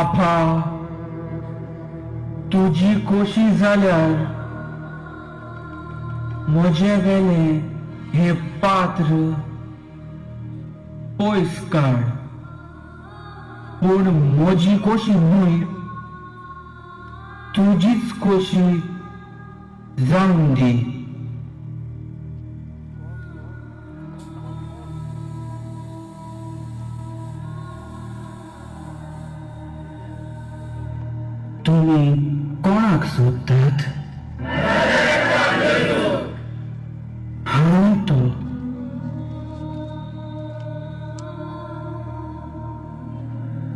बापा तुझी कोशी जाल्यार म्हजे गेले हे पात्र पयस काड पूण म्हजी कोशी न्हय तुजीच कोशी जावन दी तुम्ही कोणाक सोदतात हांव तो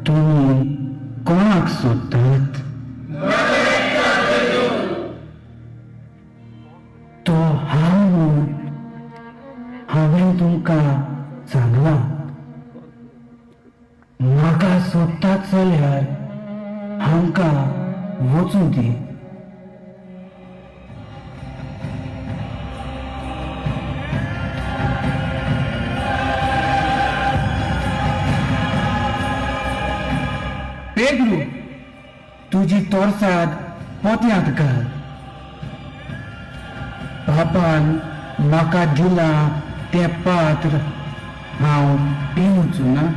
तुम्ही कोणाक सोदतात तो हांव म्हूण हांवें तुमकां सांगलां म्हाका सोदतात जाल्यार हांकां वचूं दी पेद्रू तुजी तोरसाद पोत्यांत घाल बापान म्हाका दिला तें पात्र हांव पिवचो ना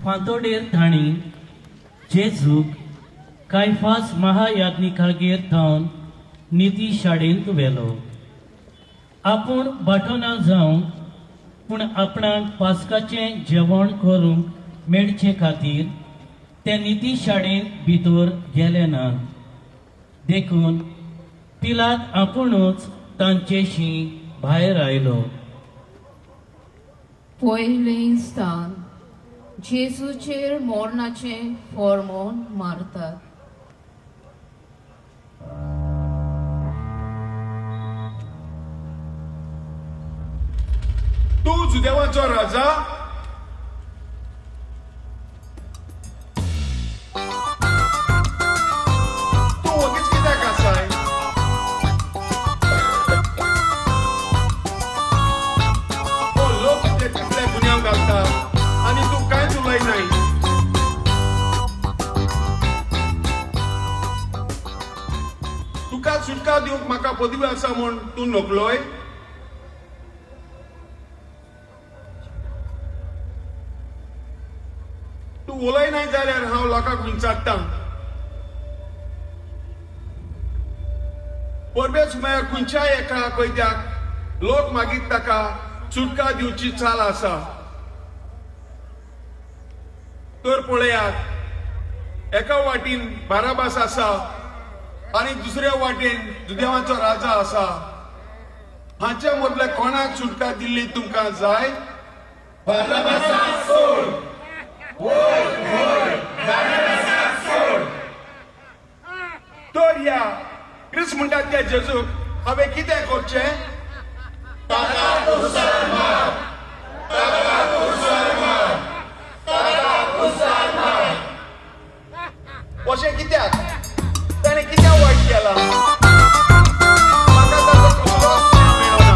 फांतोडेर तांणी जेजूक कायफास महायाज्ञिकागेर थावन निती शाळेंत व्हेलो आपूण बाटोना जावंक पूण आपणाक पास्काचें जेवण करूंक मेळचे खातीर ते निती शाळेंत भितर गेले नात देखून पिलात आपुणूच तांचेशी भायर आयलो पयलें स्थान जेजूचेर मोर्नाचें फॉर्मोन मारतात तूं जुदेवाचो राजा तूं वगीच कित्याक आसाय हो लोक कितें कसले गुन्यांव घालता आनी तूं कांयच उलयनाय तुका सुटका दिवंक म्हाका पदवी आसा म्हूण तूं नकलोय तूं उलयनाय जाल्यार हांव लोकांक विचारतां परबेज म्हळ्यार खंयच्याय एका कैद्याक लोक मागीर ताका सुटका दिवची चाल आसा तर पळयात एका वाटेन बाराबास आसा आनी दुसऱ्या वाटेन जुदेवाचो राजा आसा हांच्या मदले कोणाक सुटका दिल्ली तुमकां जाय बाराबासाक सोड तर या क्रिस्त म्हणटात त्या जेजूक हांवें कितें करचें अशें कित्याक ताणें कित्याक वायट केलां म्हाका ताचो कसलोच मेळना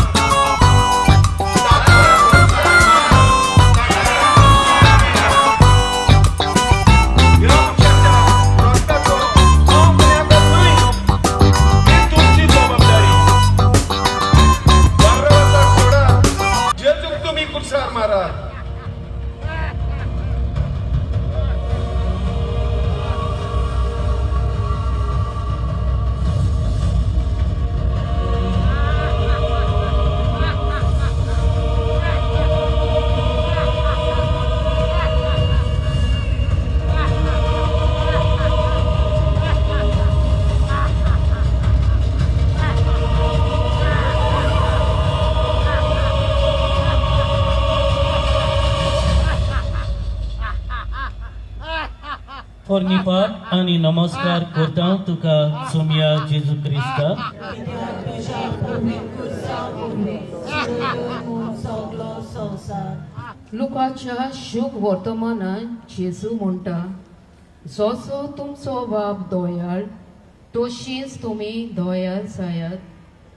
ह्या मनशाच्या रक्ताचो हांव गुन्यांवकार न्हय ही तुमची पोरनिपाट आणि नमस्कार करता तुका सोम्या जेजू क्रिस्ता. लुकाच्या शुभ वर्तमानात जेजू म्हणटा, जसो तुमचो बाप दोयाळ तशीच तुमी दोयाळ जायात.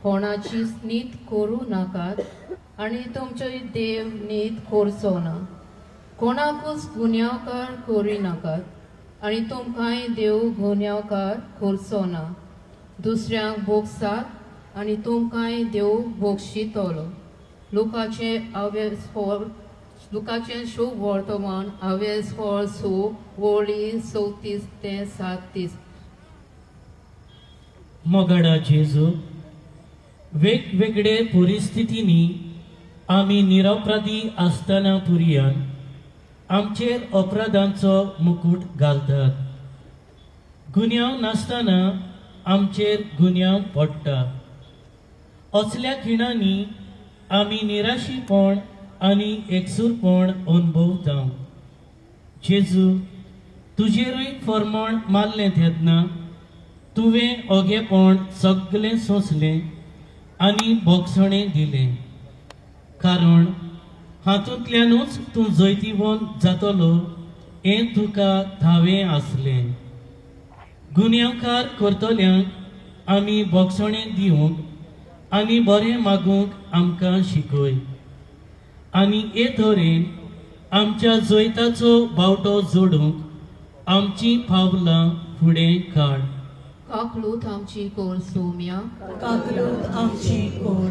कोणाचीच नीत करू नाकात आणि तुमचो देव नीत करचो ना. कोणाकूच गुन्यांवकार करी नाकात आणि तुमकांय देव गुन्यांवकार करचो ना. दुसऱ्यांक भोगसात आणि तुमकांय देव भोगशितलो. लुकाचे शुभ वर्तमान हावेस फळ सो वळी 34 ते 37. मोगाडा जेजू, वेगवेगळे परिस्थितींनी आम्ही निरपराधी आसतना पुरियान आमचेर अपराधांचो मुकुट घालतात. गुन्यांव नासतना आमचेर गुन्यांव पडटा. असल्या खिणांनी आमी निराशीपण आनी एकसूरपण अनुभवता. जेजू, तुजेरूय फर्मोण मारलें तेन्ना तुवें ओगेपण सगळें सोंसलें आनी बोगसणें दिलें. कारण हातूंतल्यानूच तूं जैतिवंत जातलो हें तुका ठावें आसलें. गुन्यांवकार करतल्यांक आमी बोगसणें दिवंक आनी बरें मागूंक आमकां शिकय. आनी हे तरेन आमच्या जैताचो बावटो जोडूंक आमचीं पावलां फुडें काड. काकलूत आमची कोर सोम्या, काकलूत आमची कोर.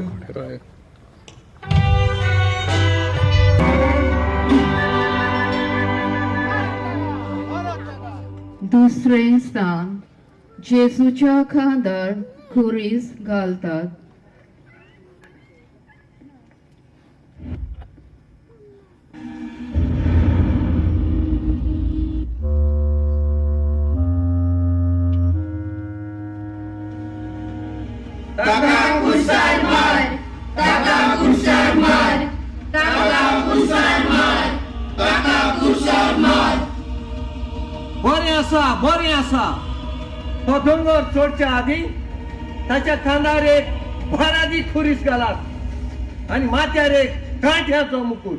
दुसरें स्थान जेजूच्या खांदार खुरीस घालतात. बरें आसा. तो दोंगर चडच्या आदी ताच्या खांदार एक भरादी खुरीस घालात आनी माथ्यार एक कांठ्याचो मुकुट.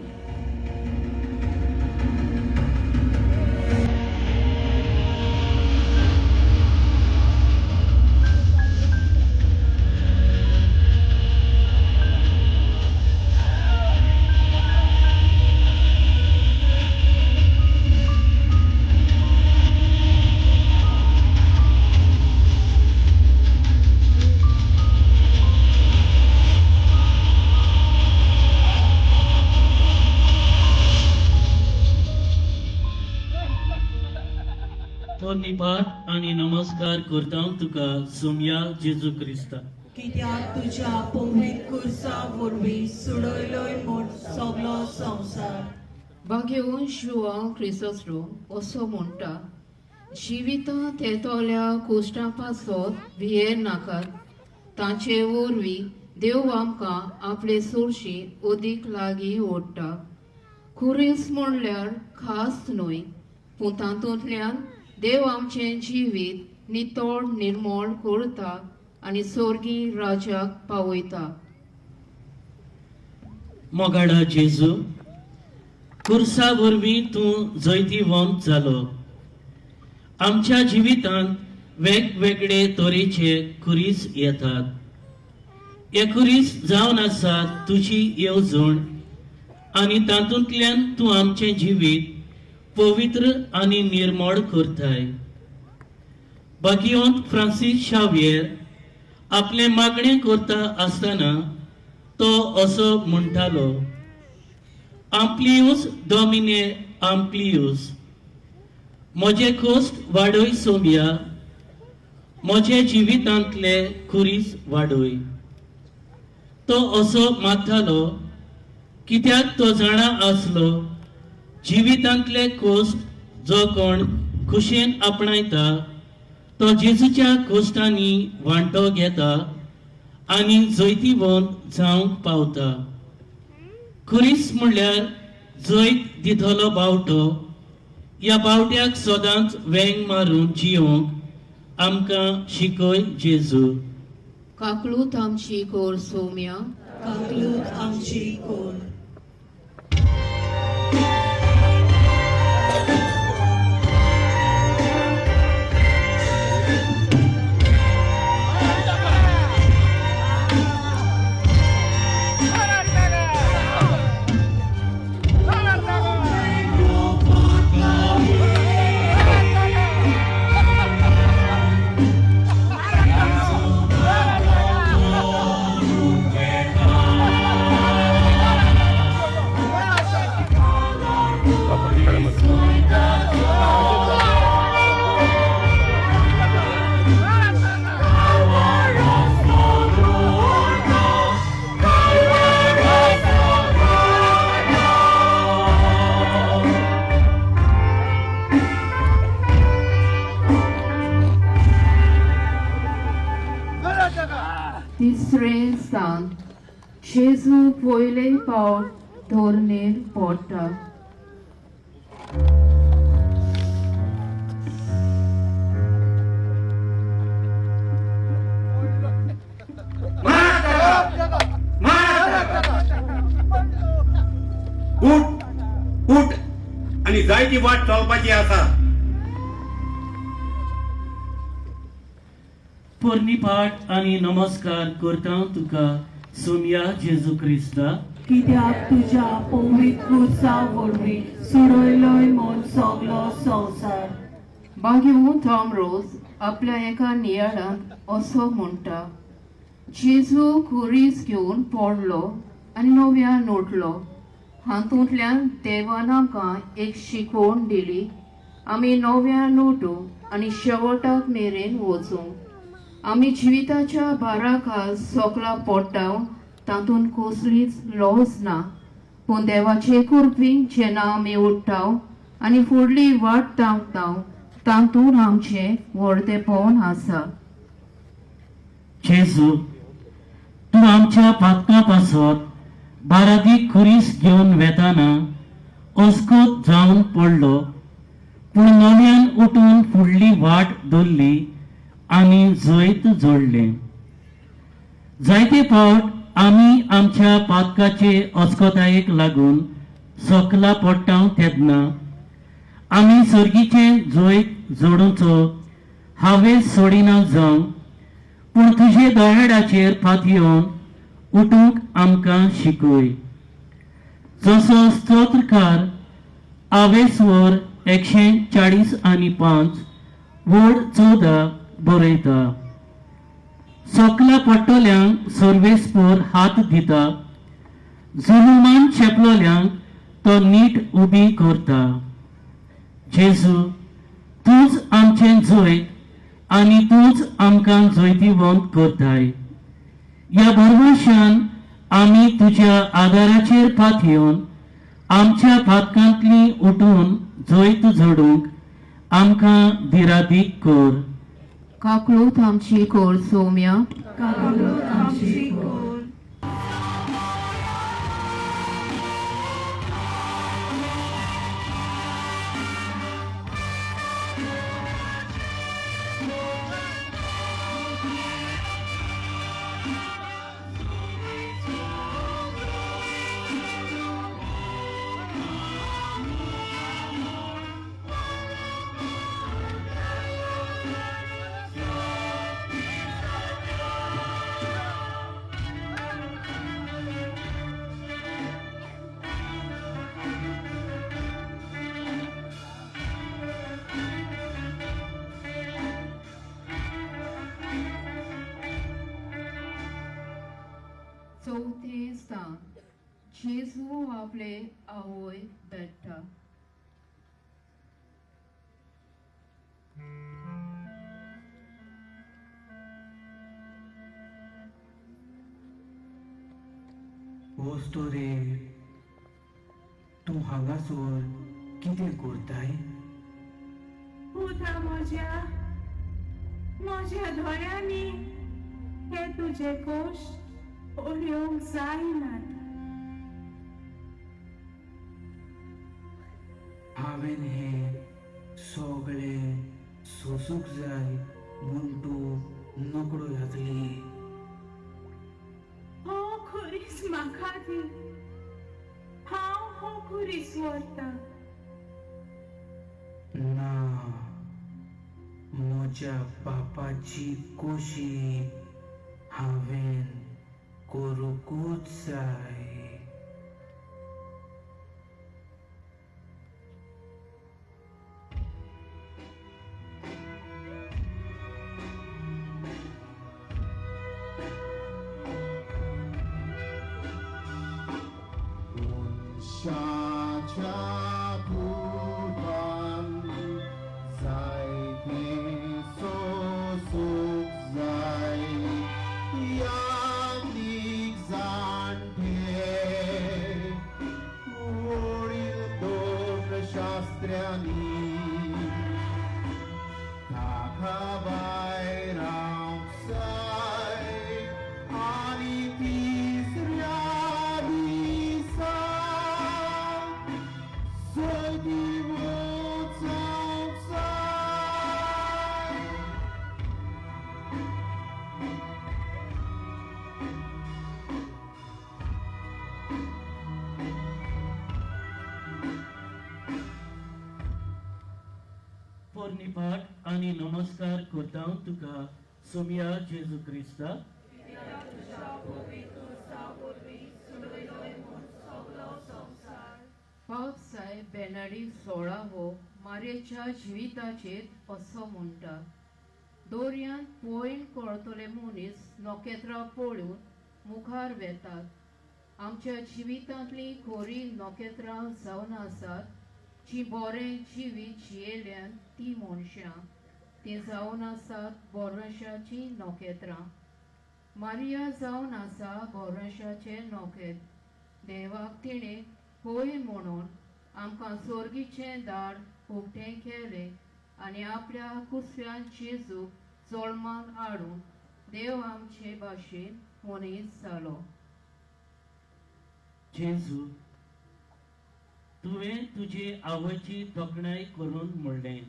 पोरनिपाट आणि नमस्कार करता तुका सोम्या जेजू क्रिस्ता. कित्याक तुज्या पवित्र कुर्सा वरवीं सुडयलोय म्हूण सगळो संवसार. भाग्यवन शिवा क्रिस्तोसलो असो म्हणटा, जिवितांत येतोल्या कोश्टां पासत भियेर नाकात. तांचे वरवीं देव आमकां आपले सुरशी अदीक लागीं ओडटा. खुरीस म्हणल्यार खास न्हय, पूण तातूंतल्यान देव आमचें जिवीत नितळ निर्मळ करता आनी स्वर्गी राजाक पावयता. मोगाडा जेजू, कुर्सा वरवीं तूं जैतिवंत जालो. आमच्या जिवितांत वेगवेगळे तरेचे खुरीस येतात. हे खुरीस जावन आसात तुजी येवजण आनी तातूंतल्यान तूं आमचें जिवीत पवित्र आनी निर्मळ करताय. भाग्यवंत फ्रांसीस शावियर आपले मागणें करता आसतना तो असो म्हणटालो, आम्प्लियूस डॉमिने आम्प्लियूस. म्हजे कोस्ट वाडय सोम्या, म्हजे जिवितांतले खुरीस वाडय. तो असो मागतालो कित्याक तो जाणा आसलो जिवितांतले कोस्ट जो कोण खुशेन आपणायता तो जेजूच्या कोश्टांनी वांटो घेता आनी जैतिवंत जावंक पावता. खुरीस म्हणल्यार जैत दितलो बावटो ह्या बावट्याक सदांच वेंग मारून जियोंक आमकां शिकय जेजू. काकलूत आमची कोर सौम्या, काकलूत आमची कोर. तिसरें स्थान जेजू पयले पावट धोरणेर पडटा. उठ उठ आणि जायची वाट चलपाची आसा. पोरनीपाट आणि नमस्कार करता तुका सोम्या जेजू क्रिस्ता. कित्याक तुज्या पवित्र कुर्सा वरवीं सुडयलोय म्हूण सगलो संवसार. भाग्यवंत आमरोज आपल्या एका नियाळांत असो म्हणटा, जेजू कुरीस घेवन पडलो आनी नव्यान उठलो. हातूंतल्यान देवान आमकां एक शिकवण दिली. आमी नव्यान उठूं आनी शेवटाक मेरेन वचूं. आमी जिविताच्या बाराखाल सोकला पडटा तातूंत कसलीच लॉस ना, पूण देवाचे कृपेन जेन्ना आमी उठ्ठा आनी फुडली वाट धांवता तातूंत आमचें व्हडलेपण आसा. जेजू, तूं आमच्या पातका पासत बारादीक खुरीस घेवन वेताना अस्कोत जावन पडलो, पूण नव्यान उठून फुडली वाट धरली आनी जैत जोडलें. जायते फावट आमी आमच्या पातकाचे अस्कोतायेक लागून सोकला पडटा तेन्ना आमी सर्गीचे जैत जोडूचो हावेस सोडिना जावं, पूण तुजे दोळ्याचेर पातयेवन उठूंक आमकां शिकय. जसो स्तोत्रकार आवेसवर 140:5 वड 14 बरयता. सोकला पडटल्यांक सर्वेस्पोर हात दिता, जुलुमान शेपलोल्यांक तो नीट उबी करता. जेजू, तूंच आमचें जैत आनी तूंच आमकां जैतिवंत करताय. ह्या भरवशान आमी तुज्या आदाराचेर पातयेवन आमच्या पातकांतली उठून जैत जोडूंक आमकां धिरादीक कर. काकलूत आमची कोर सौम्या, काकलूत आमची कोर. चौथे स्थान जेजू आपले आवय भेटता. वस्तोरे, तूं हांगासर कितें करताय? पुता म्हज्या दोळ्यांनी हे तुजे कोश पळोवंक जायनात. हांवें हें सगळे सोसूंक जाय म्हूण तूं नकडो घातली. हो खुरीस म्हाका दी. हांव हो खुरीस व्हरतां. ना, म्हज्या बापाची कुशी हांवें करूंकूच जाय. शाच्या फुटान जायते सोसूंक जाय. यादीक जाणटे वडील दोन शास्त्र्यांनी ताका भायर रावंक जाय आनी तिसऱ्या दिसा सगळीं वचोंक जाय. पोरनिपाट आनी नमस्कार करता तुका सोमिया जेजू क्रिस्ता. पावसाय बेनाडी 16 मारेच्या जिविताचेर असो म्हणटा. दोर्यांत पोयण कळतले मनीस नोकेत्रां पळोवन मुखार वेतात. आमच्या जिवितांतली खरी नोकेत्रां जावन आसात जी बरें जिवीत जियेल्यान ती मनशां. ती जावन आसात बोरवंशाची नोकेत्रां. मारिया जावन आसा बोरवंशाचे नोकेत. देवाक तिणें होय म्हणून आमकां स्वर्गीचें दार उक्तें केलें आनी आपल्या कुसव्यान जेजूक जोळमाक हाडून देव आमचे भाशेन मनीस जालो. जेजू, तुवें तुजे आवयची तोखणाय करून म्हणलें.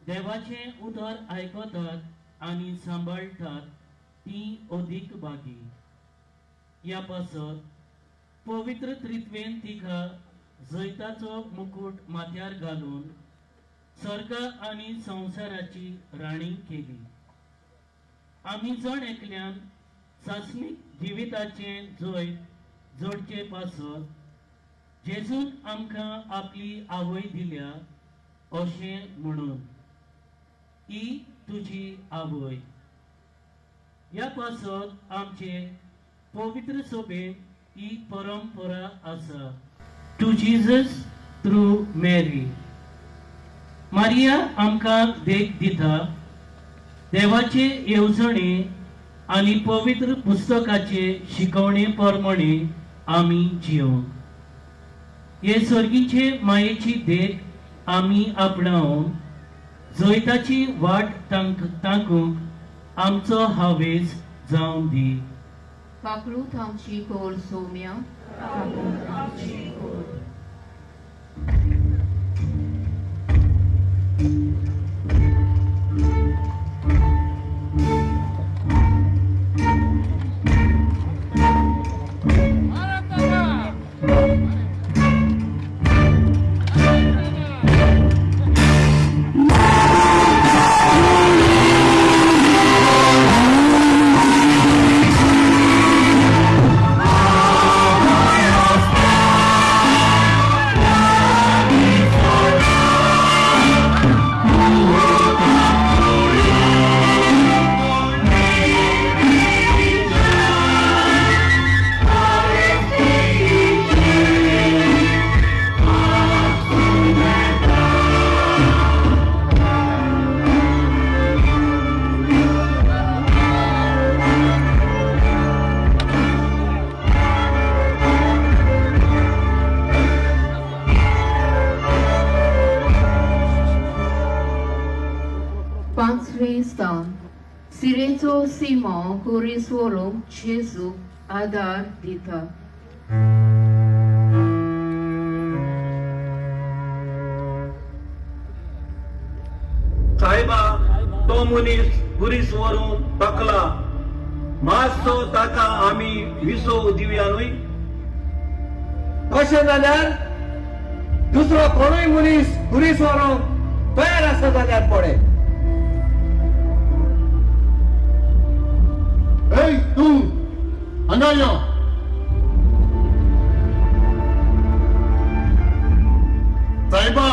देवाचें उतर आयकतात आनी सांबाळटात ती अदीक भागी. ह्या पासत पवित्र त्रित्वेन तिका जैताचो मुकुट माथ्यार घालून स्वर्ग आनी संवसाराची राणी केली. आमी जण एकल्यान सासमीक जिविताचें जैत जोडचे पासत जेजून आमकां आपली आवय दिल्या अशें म्हणून ही तुजी आवय. ह्या पासत आमचे पवित्र सभेन ही परंपरा आसा. To Jesus through Mary. Maria आमकां देख दिता देवाचे येवजणे आनी पवित्र पुस्तकाचे शिकवणे प्रमाणे आमी जियोंक. हे सर्गीचे मायेची देख आमी आपणावन जैताची वाट तांकूंक आमचो हावेस जावं दी. काकळूत आमची कोल सोम्या. पांचवे स्थान. सिरेचो सिमो कुरीस व्हरूंक जेजूक आदार दिता. मनीस कुरीस व्हरून तकला मातसो ताका आमी विसो दिवया न्हय. तशें जाल्यार दुसरो कोणूय मनीस कुरीस व्हरूंक तयार आसा जाल्यार पळय. Ei, tu! Hanger yo! साहेबा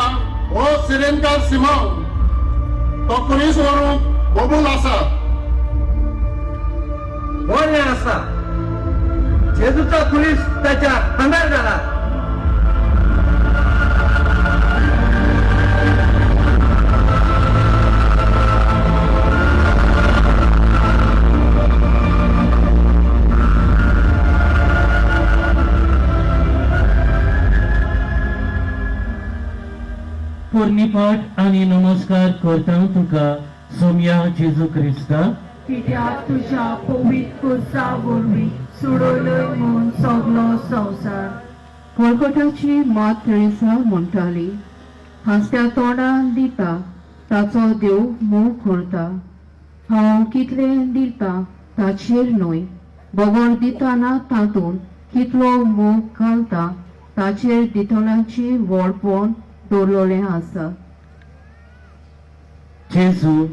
हो सिलेंडर सिमाव तो पुलीस वरून बबूल आसा. बरें आसा. जेजूचो पुलीस ताच्या खांदार घाला. पोरनीपाट आणि नमस्कार करता तुका सोम्या जेजू क्रिस्ता. कित्याक तुज्या पवित्र कुर्सा वरवीं सुडयलोय म्हूण सगलो संवसार. वळखटाची मात तेरेसा म्हणटाली, हांसत्या तोंडान दिता ताचो देव मोग करता. हांव कितलें दिता ताचेर न्हय, बोगोण दितना तातूंत कितलो मोग घालता ताचेर दितल्यांची व्हडपण दवरलेलें आसा. जेजू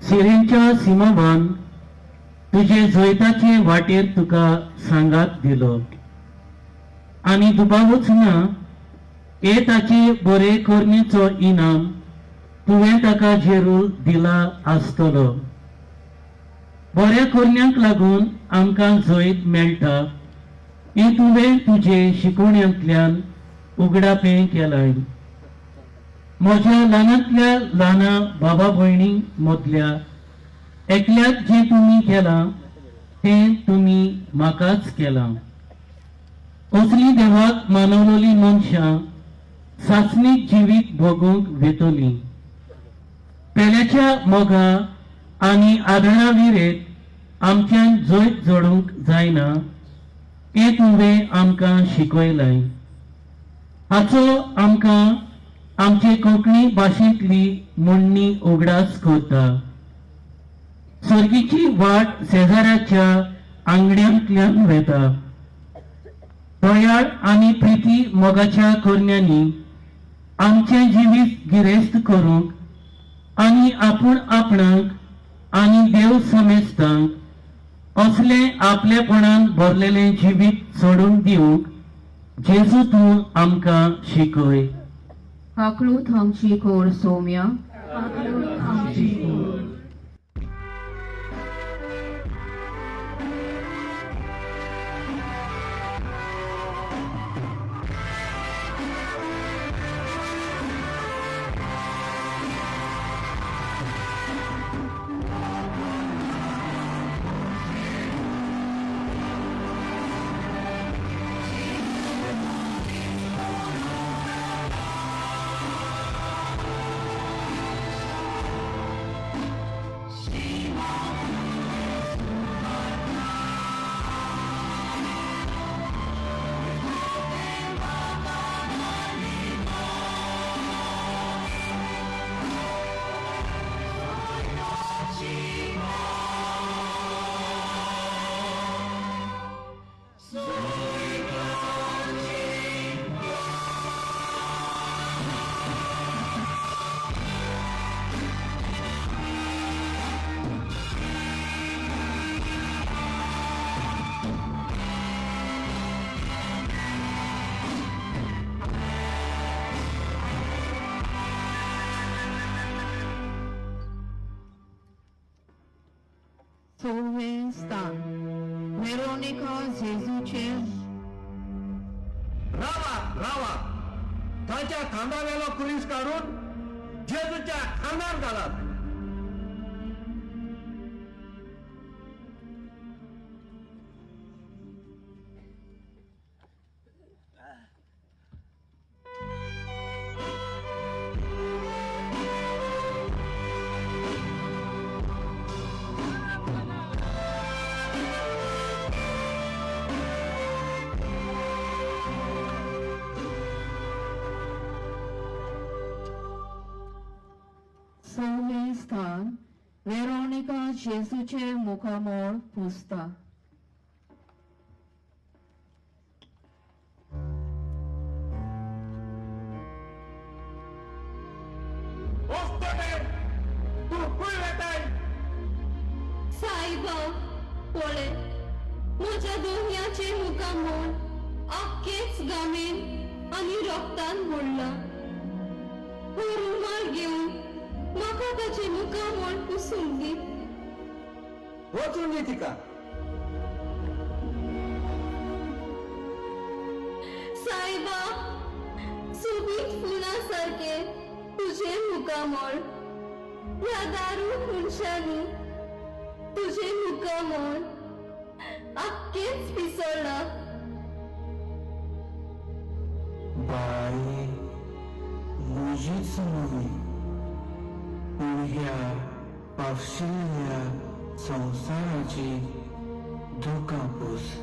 सिरेंच्या सिमावान तुजे जैताचे वाटेर तुका सांगात दिलो आणि दुबावूच ना हे ताचे बरे करणेचो इनाम तुवें ताका जेरूल दिला आसतलो. बऱ्या करण्यांक लागून आमकां जैत मेळटा ही तुवें तुजे शिकवण्यांतल्यान उगडापें केलाय. म्हज्या ल्हानांतल्या ल्हाना बाबा भयणी मदल्या एकल्याक जे तुम्ही केलां तें तुमी म्हाकाच केलां. असली देवाक मानवलोली मनशां सासणीक जिवीत भोगूंक वेतोली. पेल्याच्या मोगा आनी आदरणा विरेत आमच्यान जैत जोडूंक जायना हें तुवें आमकां शिकयलाय. हाचो आमकां आमचे कोंकणी भाशेंतली म्हणणी उगडास करता. सर्गीची वाट शेजाऱ्याच्या आंगड्यांतल्यान वेता. दयाळ आनी प्रिती मोगाच्या करण्यांनी आमचे जिवीत गिरेस्त करूंक आनी आपूण आपणाक आनी देव समेस्तांक असले आपलेपणान भरलेले जिवीत सोडून दिवंक जेजू तूं आमकां शिकय. हाकलूत आमची कोर सोम्या. आमची कूड. सोळवें स्थान वेरोनिका जेजूचे. रावा रावा. ताच्या खांदावेलो कुरीस काढून जेजूच्या खांदार घालात. सोळवें स्थान वेरोनिका जेसूचे मुखामोळ पुसता. साईबा पळे म्हज्या दोह्याचे मुखामोळ आख्खेच गामेन आनी रोगतान मोडला. हो रुमाल घेवन म्हाका ताचे मुखामोळ पुसून दी. वचून दी तिका. साईबा सोबीत फुला सारखे तुझे मुखामोळ ह्या दारू मनशांनी तुझे मुखामोळ आख्खेच पिसळला. बाई म्हजीच न्हय पूण ह्या पावशिल्ल्या संवसाराची दुखापूस.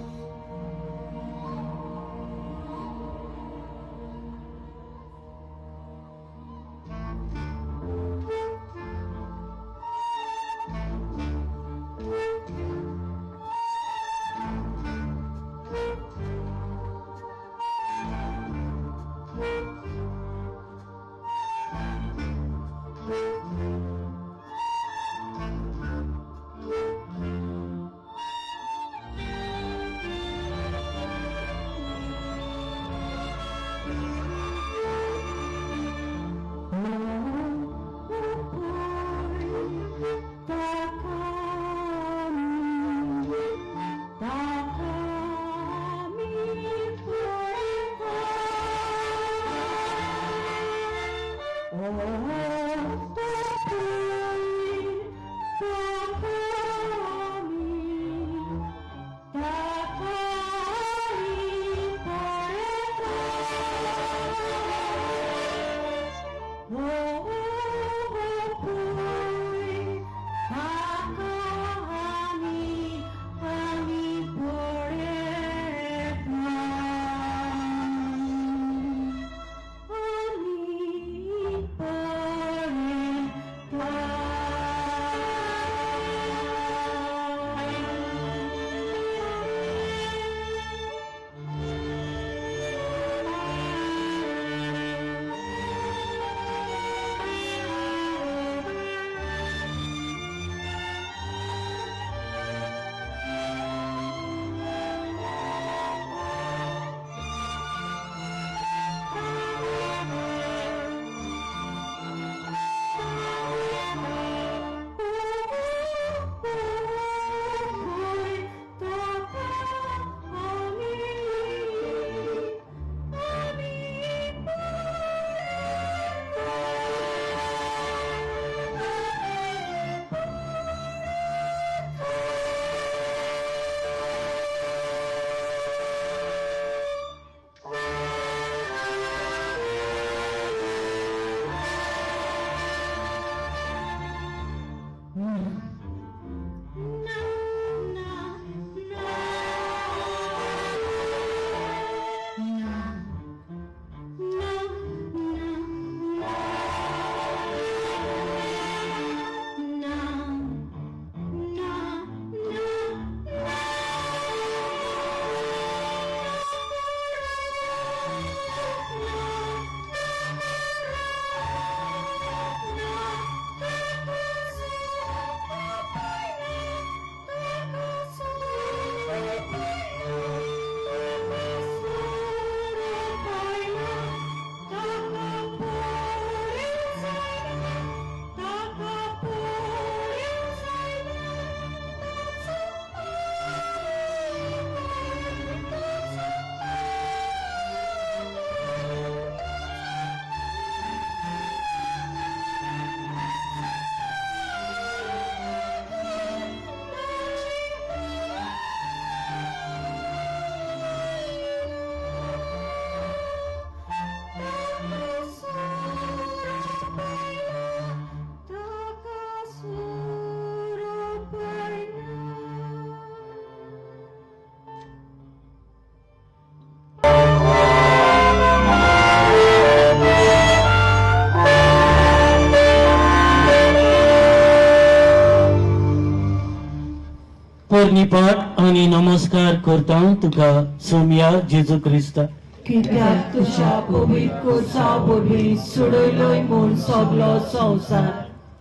पोरनिपाट आणि नमस्कार करता तुका सोम्या जेजू क्रिस्ता. कित्याक तुझ्या पवित्र कोर्सा वरवीं सोडयलोय म्हूण सगलो संवसार.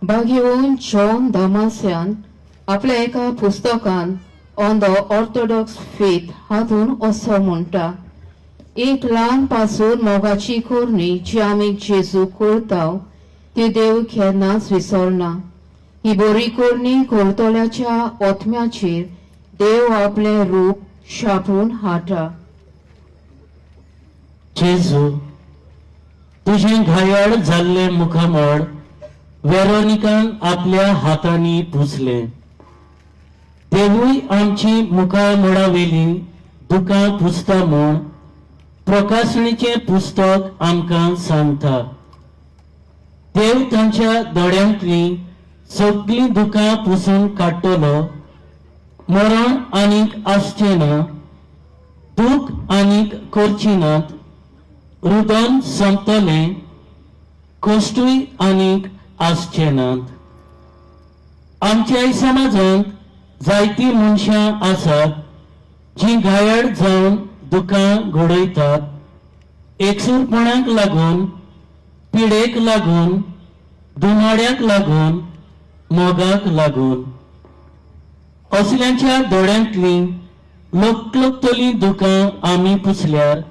भाग्यवन जॉन दामासियान आपल्या एका पुस्तकान ऑन द ऑर्थोडॉक्स फेथ हातून असो म्हणटा, एक ल्हान पासून मोगाची कोरणी जी आमी जेजू करता ती देव केन्नाच विसरना. ही बरी कोरणी करतल्याच्या ओतम्याचेर देव आपले रूप छापून हाडटा. जेजू, तुझे घायाळ जाल्ले मुखामळ वेरोनिकान आपल्या हातांनी पुसले. देवूय आमची मुखामळावेली दुकां पुसता म्हूण प्रकाशणेचे पुस्तक आमकां सांगता. देव तांच्या दोळ्यांतली सगळी दुकां पुसून काडटलो. मरण आनीक आसचें ना, दूख आनीक करची नात, रुदन संपतलें, कश्टूय आनीक आसचें नात. आमच्या समाजांत जायतीं मनशां आसात जीं घायाळ जावन दुकां घडयतात. एकसुरपणाक लागून, पिडेक लागून, दुमाड्याक लागून, मोगाक लागून. असल्यांच्या दोळ्यांतली लोकलोकतली दुकां आमी पुसल्यार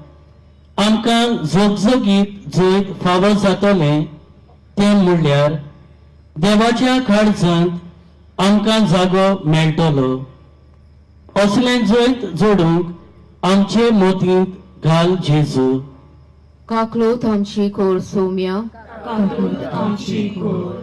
आमकां जोगजोगीत जैत फावो जातलें तें म्हणल्यार देवाच्या काळजांत आमकां जागो मेळटलो. असलें जैत जोडूंक आमचे मोतींत घाल जेजू. काकलोत आमची कोर सोम्या, काकूट आमची कोर.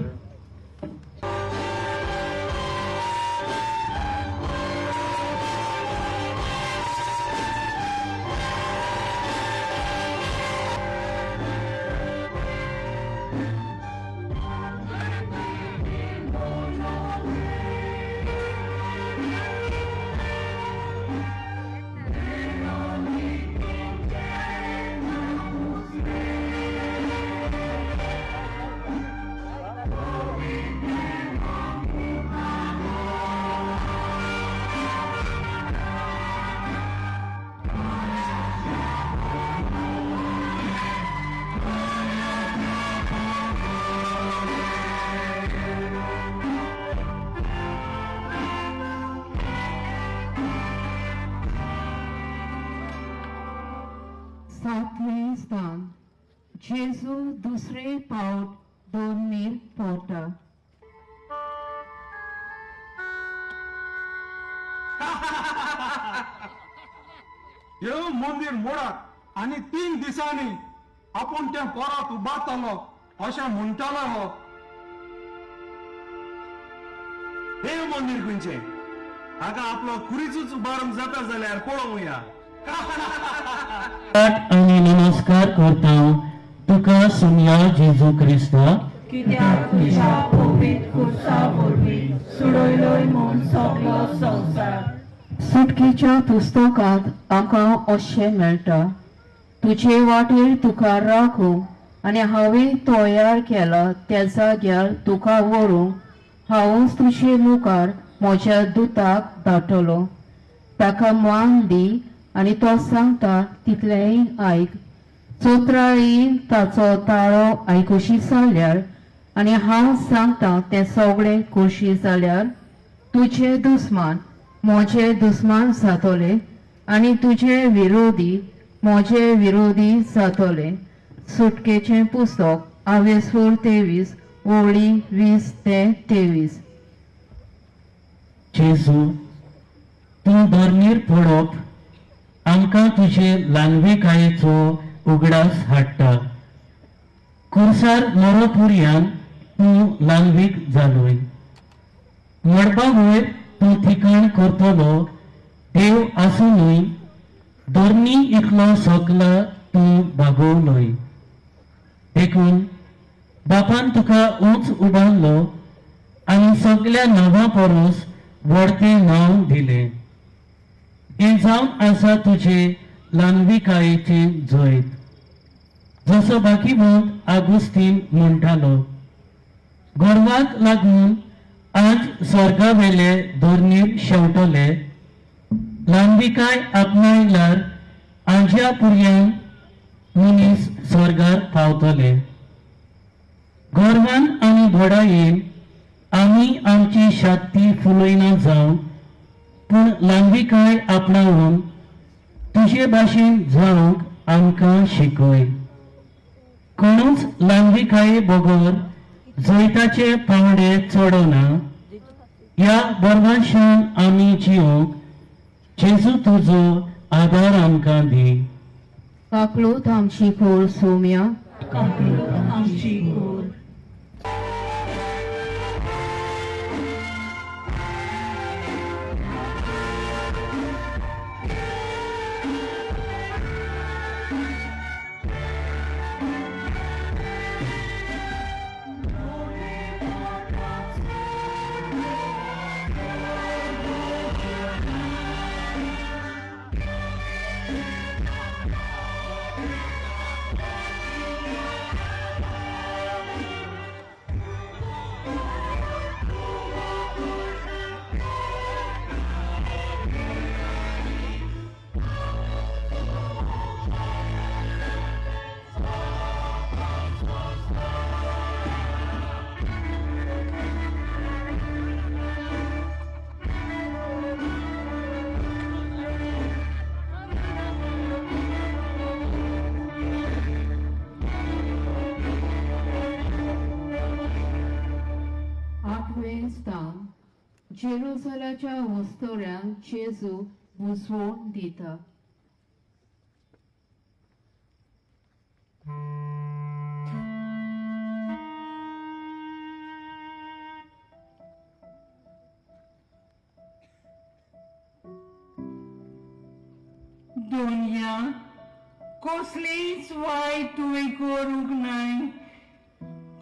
सातवें स्थान जेजू दुसरे पावट दोरनीर पोवता. ह्यो मंदिर मोडात आणि 3 दिसांनी आपूण त्या परत उबारतलो अशें म्हणटालो हो. हे मंदिर खंयचें? हाका आपलो कुरीचूच उबारूंक जाता जाल्यार पळोवया. आणि नमस्कार करता तुका सोम्या जेजू क्रिस्ता. कित्याक तुझ्या पवित्र कोर्सा वरवीं सोडयलोय म्हूण सगलो संवसार. सुटकेच्या पुस्तकांत आमकां अशें मेळटा, तुजे वाटेर तुका राखूं आनी हांवें तयार केला त्या जाग्यार तुका व्हरूंक हांवूच तुजे मुखार म्हज्या दुताक धाडटलो. ताका मान दी आनी तो सांगता तितलेंय आयक. चोत्राळीन ताचो ताळो आयकुशी जाल्यार आनी हांव सांगता तें सगळें खोशी जाल्यार तुजे दुस्मान म्हजे दुस्मान जातले आनी तुजे विरोधी म्हजे विरोधी जातले. सुटकेचें पुस्तक आवेसूर 23 ओळी 20 ते 23. जेजू, तूं धर्मीर पडप आमकां तुजे ल्हानविकायेचो उगडास हाडटा. खुर्सार मरोपुर्यान तूं ल्हानवीक जालोय. मडपा वयर तूं ठिकाण करतलो देव आसुनूय धर्मी इतलो सोकला तूं भागोवलोय. देखून बापान तुका उंच उबारलो आनी सगळ्या नांवां परस व्हडतें नांव दिलें. हें जावन आसा तुजे ल्हानविकायेचें जैत. जसो बाकीवंत आगुस्तीन म्हणटालो, गर्वाक लागून आज स्वर्गावेले धोरणीर शेवटले लांबिकाय आपणायल्यार आज्या पुर्यांक मनीस स्वर्गार पावतले. गर्वान आनी भोडायेन आमी आमची शाती फुलयना जावं, पूण लांबिकाय आपणावून तुजे भाशेन जावंक आमकां शिकय. कोणूच लांबिकाये बगर जैताचे पावडे चडोना. ह्या बरवाशान आमी जिवंक जेजू तुजो आदार आमकां दी. काकलोत आमची कोर सोम्या, काकलोत आमची कोर. आठवें स्थान जेरुसलाच्या वस्तोऱ्यांक जेजू बुजवून दिता. दुनिया कसलीच वायट तुवें करूंक नाय,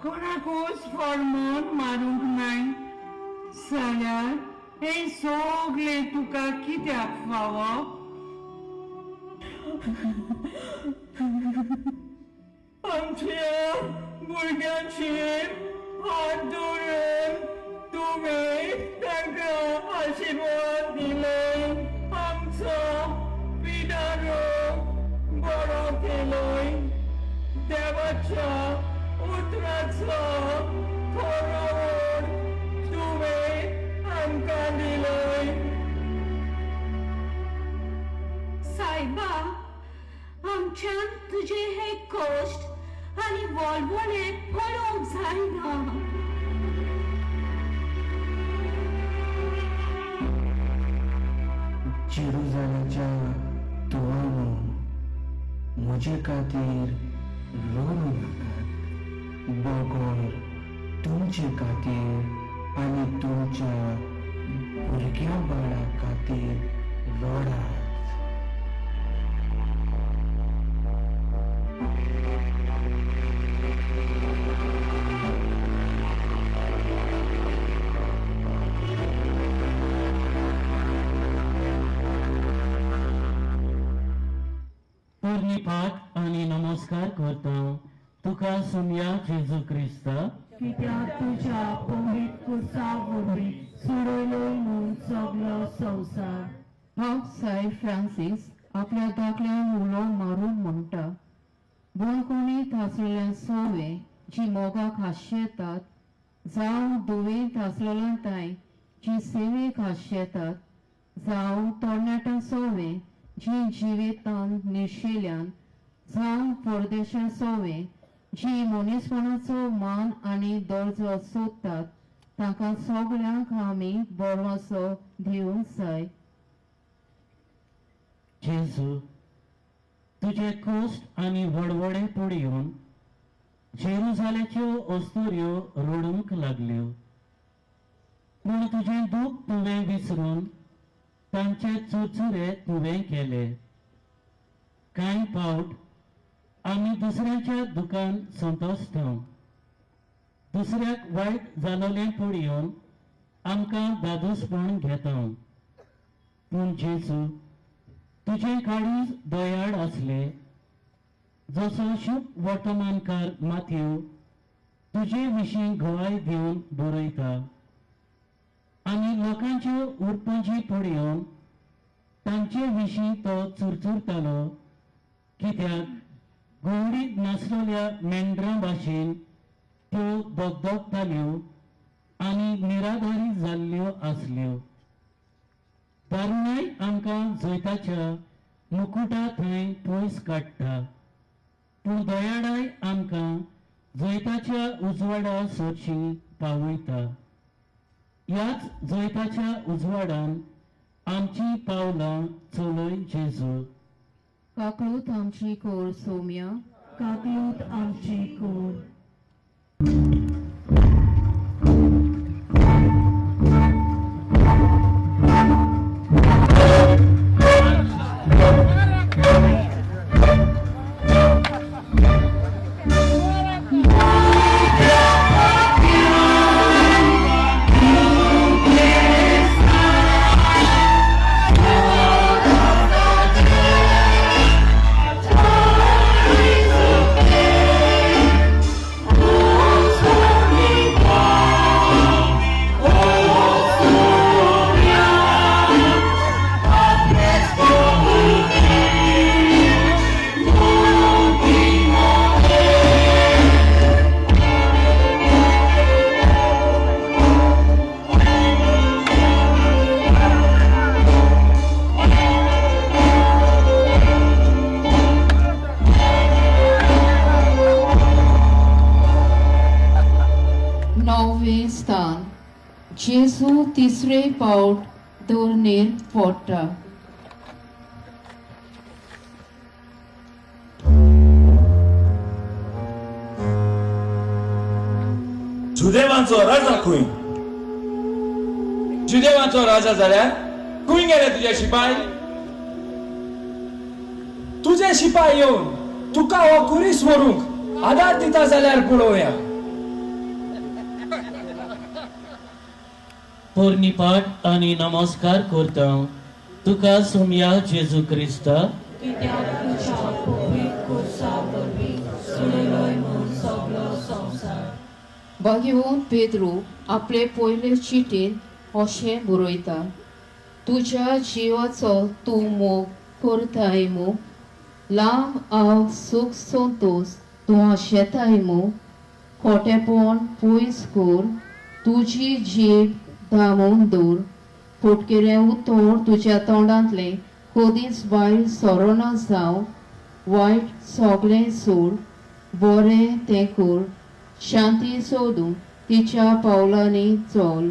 कोणाकूच फर्मोन मारूंक नाय, जाल्यार हे सगळे तुका कित्याक फावो? आमच्या भुरग्यांचेर हात दवरून तुवें तांकां आशिर्वाद दिले, आमचो पिडारो बरो केलोय, देवाच्या उतराचो थोडो तुवें आमकां दिलोय. सायबा, आमच्यान तुजे हे कश्ट आनी वळवळे पळोवंक जायना. जेरुसलेमच्या तुवानो म्हजे खातीर रडू नाकात. बगर तुमचे खातीर आनी तुमच्या भुरग्या बाळा खातीर रडात. पाठ आणि नमस्कार करता तुका सोम्या जेजू क्रिस्ता, कित्याक तुज्या पवित्र कुर्सा वरवीं सोडयलोय म्हूण सगलो संवसार. हांव साय फ्रांसीस आपल्या धाकल्यान उलो मारून म्हणटा. बळकणींत आसलेल्या सोवे जी मोगाक हास्य येतात, जावं दुवेंत आसलेल्या ताय जी सेवेक हास्य येतात, जावं तरणाट्या सोवे जी जिवितान निर्शेल्यान, जावं परदेशा सोवे जी मनीसपणाचो मान आनी दर्जो सोदतात, तांकां सगळ्यांक आमी बरवासो दिवंक जाय. जेजू तुझे कश्ट आनी वडवडे पळोवन जेरुसलेमच्यो अस्तुऱ्यो रडूंक लागल्यो, पूण तुझें दूख तुवें विसरून तांचे चुरचुरे तुवें केले. कांय फावट आमी दुसऱ्याच्या दुखान संतोश्ता, दुसऱ्याक वायट जालोलें पळोवन आमकां दादोसपण घेता. पूण जेजू तुझे काळीज दयाळ आसले, जसो शुभ वर्तमानकार माथ्यू तुजे विशीं गवाय दिवन बरयता. आनी लोकांच्यो उरपांची पडयो तांचे विशीं तो चुरचुरतालो, कित्याक गोवडीत नासलेल्या मेंढरां भाशेन त्यो दोगदोगताल्यो आनी निराधारी जाल्ल्यो आसल्यो. दारुणाय आमकां जैताच्या मुकुटा थंय पयस काडटा, पूण दयाळाय आमकां जैताच्या उजवाडा सोडशी पावयता. ह्याच जैताच्या उजवाडान आमची पावलां चलय जेजू. काकळूत आमची कोर सौम्या, काकलूत आमची कोर. स्थान जेजू तिसरे पावट दोरनेर पडटा. जुदेवांचो राजा खंय? जुदेवांचो राजा जाल्यार खंय गेले तुझे शिपाय? तुझे शिपाय येवन तुका हो कुरीस व्हरूंक आदार दिता जाल्यार पळोवया. पोरनिपाट आनी नमस्कार करता तुका सोम्या जेजू क्रिस्ता, कित्याक तुज्या पवित्र कुर्सा वरवीं सुडयलोय म्हूण सगळो संवसार. भाग्यवान पेद्रू आपले पयले चिटीन अशें बरयता, तुज्या जिवाचो तूं मोग करताय मो, लांब हांव सूख संतोश तूं आशेताय मो, खोटेपण पयस कर, तुजी जीब धामून दवर, फुटकेलें उतर तुज्या तोंडांतलें कदींच भायर सरोना जावं, वायट सगळें सोड, बरें तें कर, शांती सोदून तिच्या पावलांनी चल.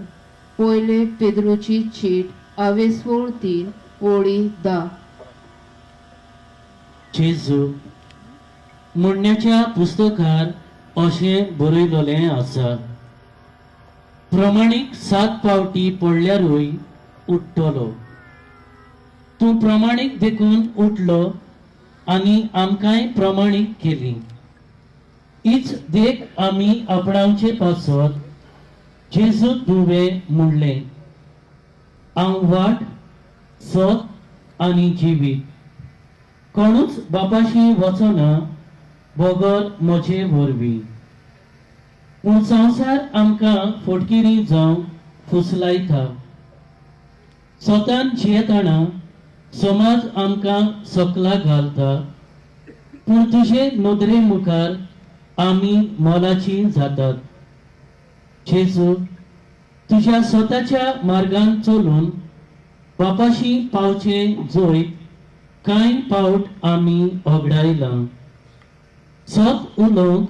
पयले पेद्रूची चीट आवेसवळ 3 ओळी 10. जेजू म्हणण्याच्या पुस्तकार अशें बरयलोलें आसा, प्रमाणीक 7 पावटी पडल्यारूय उठ्ठलो. तूं प्रमाणीक देखून उठलो आनी आमकांय प्रमाणीक केली. हीच देख आमी आपणावचे पासत जेजू तुवें म्हणलें, हांव वाट सत आनी जिवीत. कोणूच बापाशी वचना बगर म्हजे वरवीं. पूण संवसार आमकां फटकिरी जावं फुसलायता. स्वतान जियेतना समाज आमकां सकला घालता, पूण तुजे नदरे मुखार आमी मोलाची जातात. जेजू तुज्या स्वताच्या मार्गान चलून बापाशी पावचे जैत कांय पावट आमी होगडायलां. सत उलोवंक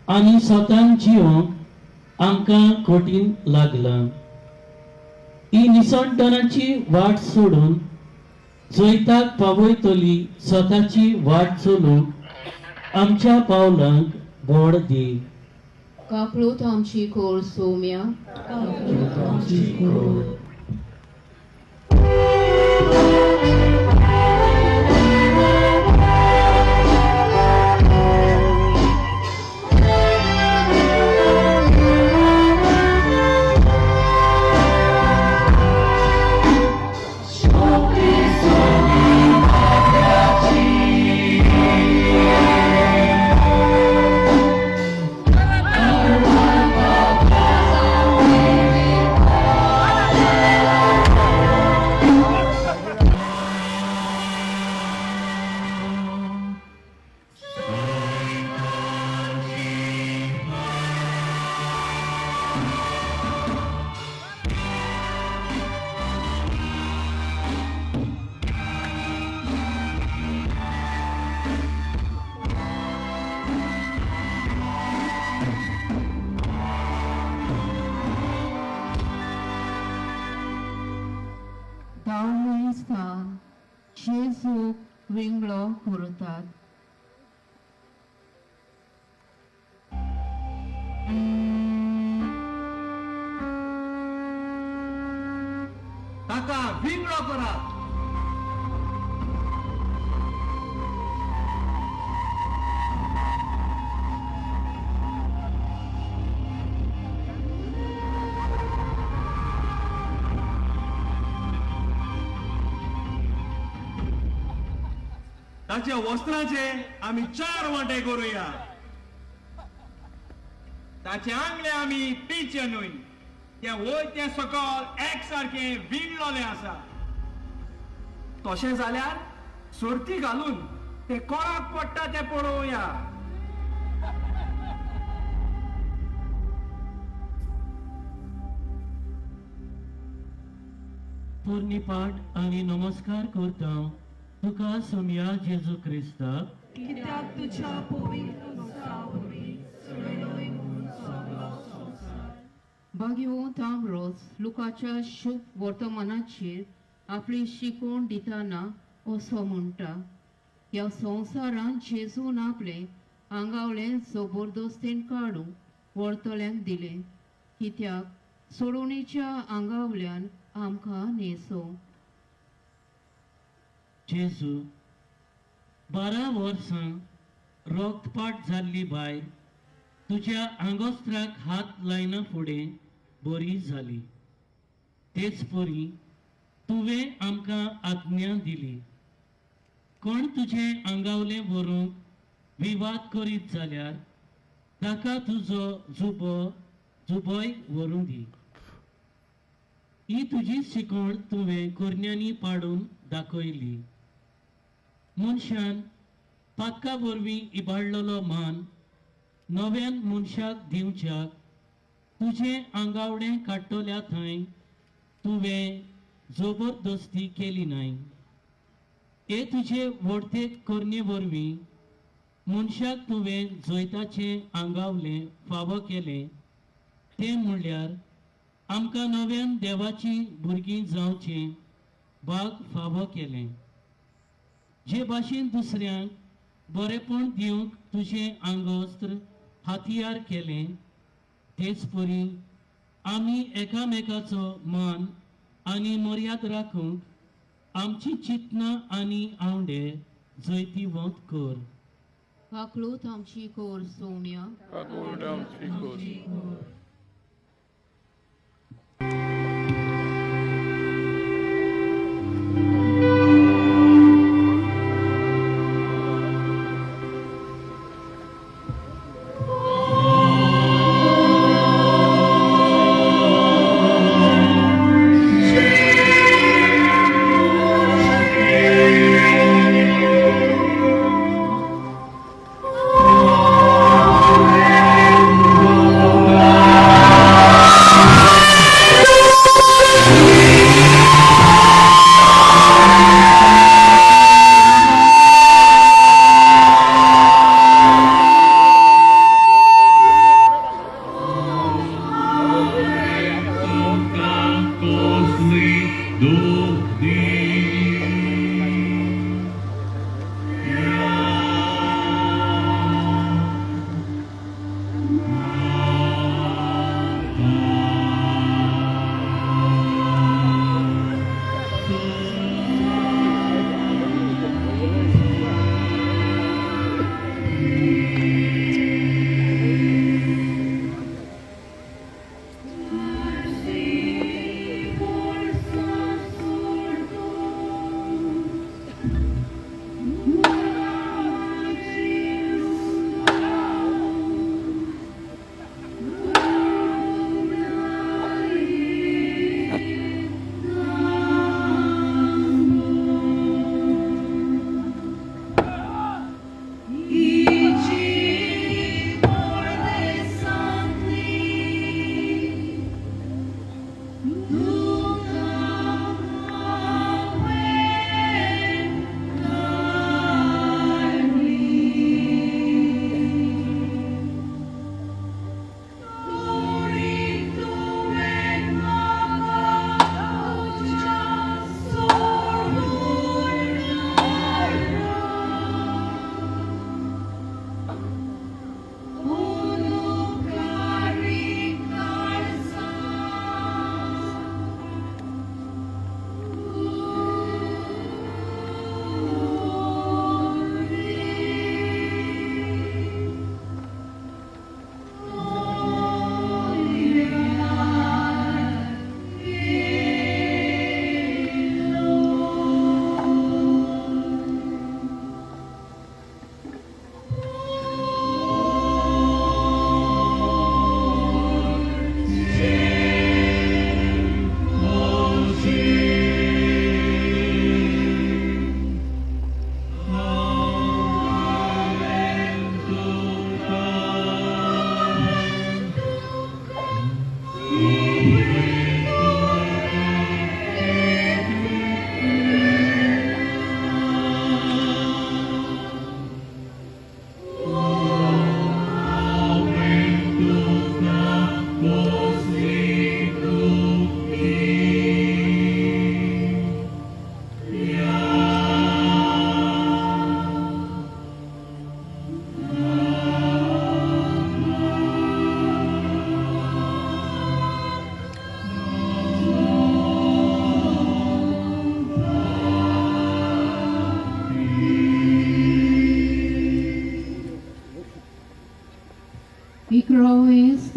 आनी स्वतान जियोंक आमकां कठीण लागलां. ही निसणटणाची वाट सोडून जैताक पावयतली स्वताची वाट चलूंक आमच्या पावलांक बळ दी. काकळूत आमची कोर सौम्या, काकलूत आमची कोर. ताळमेस्तान जेजूक विंगडो करतात. ताका विंगडो करात. ताच्या वस्त्राचे आम्ही 4 वांटे करूया. ताचे आंगले आमी पिचे न्हय, ते वयर ते सकल एक सारखे विणलोले आसा. तशें जाल्यार सर्ती घालून ते कोणाक पडटा ते पळोवया. पोरनिपाट आनी नमस्कार करता तुका सोम्या जेजू क्रिस्ताक, कित्याक तुझ्या पवित्र वस्त्रावरवीं सडयलोय म्हूण सगळो संवसार. भाग्यवंत आमरोज लुकाच्या शुभ वर्तमानाचेर आपली शिकवण दितना असो म्हणटा, ह्या संवसारांत जेजून आपले आंगावले जबरदस्तीन काडून वर्तल्यांक दिले, कित्याक सोडवणेच्या आंगावल्यान आमकां नेसो. जेजू 12 वर्सां रोगपाट जाल्ली बायल तुज्या आंगोस्त्राक हात लायना फुडें बरी जाली. तेच परी तुवें आमकां आज्ञा दिली, कोण तुजे आंगावले व्हरूंक विवाद करीत जाल्यार ताका तुजो जुबोय व्हरूंक दी. ही तुजी शिकवण तुवें कोरण्यांनी पाडून दाखयली. मनशान पातका वरवीं इबाडलेलो मान नव्यान मनशाक दिवच्याक तुजें आंगावडें काडटल्या थंय तुवें जबरदस्ती केली नाय. हे तुजे वर्तेक करणे वरवीं मनशाक तुवें जैताचें आंगावलें फावो केलें, तें म्हणल्यार आमकां नव्यान देवाची भुरगीं जावचें भाग फावो केलें. जे भाशेन दुसऱ्यांक बरेपण दिवंक तुजें आंगोस्त्र हातियार केलें, तेच परी आमी एकामेकाचो मान आनी मर्याद राखूंक आमची चिंतना आनी आवडे जैतिवंत कर. काकळूत आमची कोर सोम्या,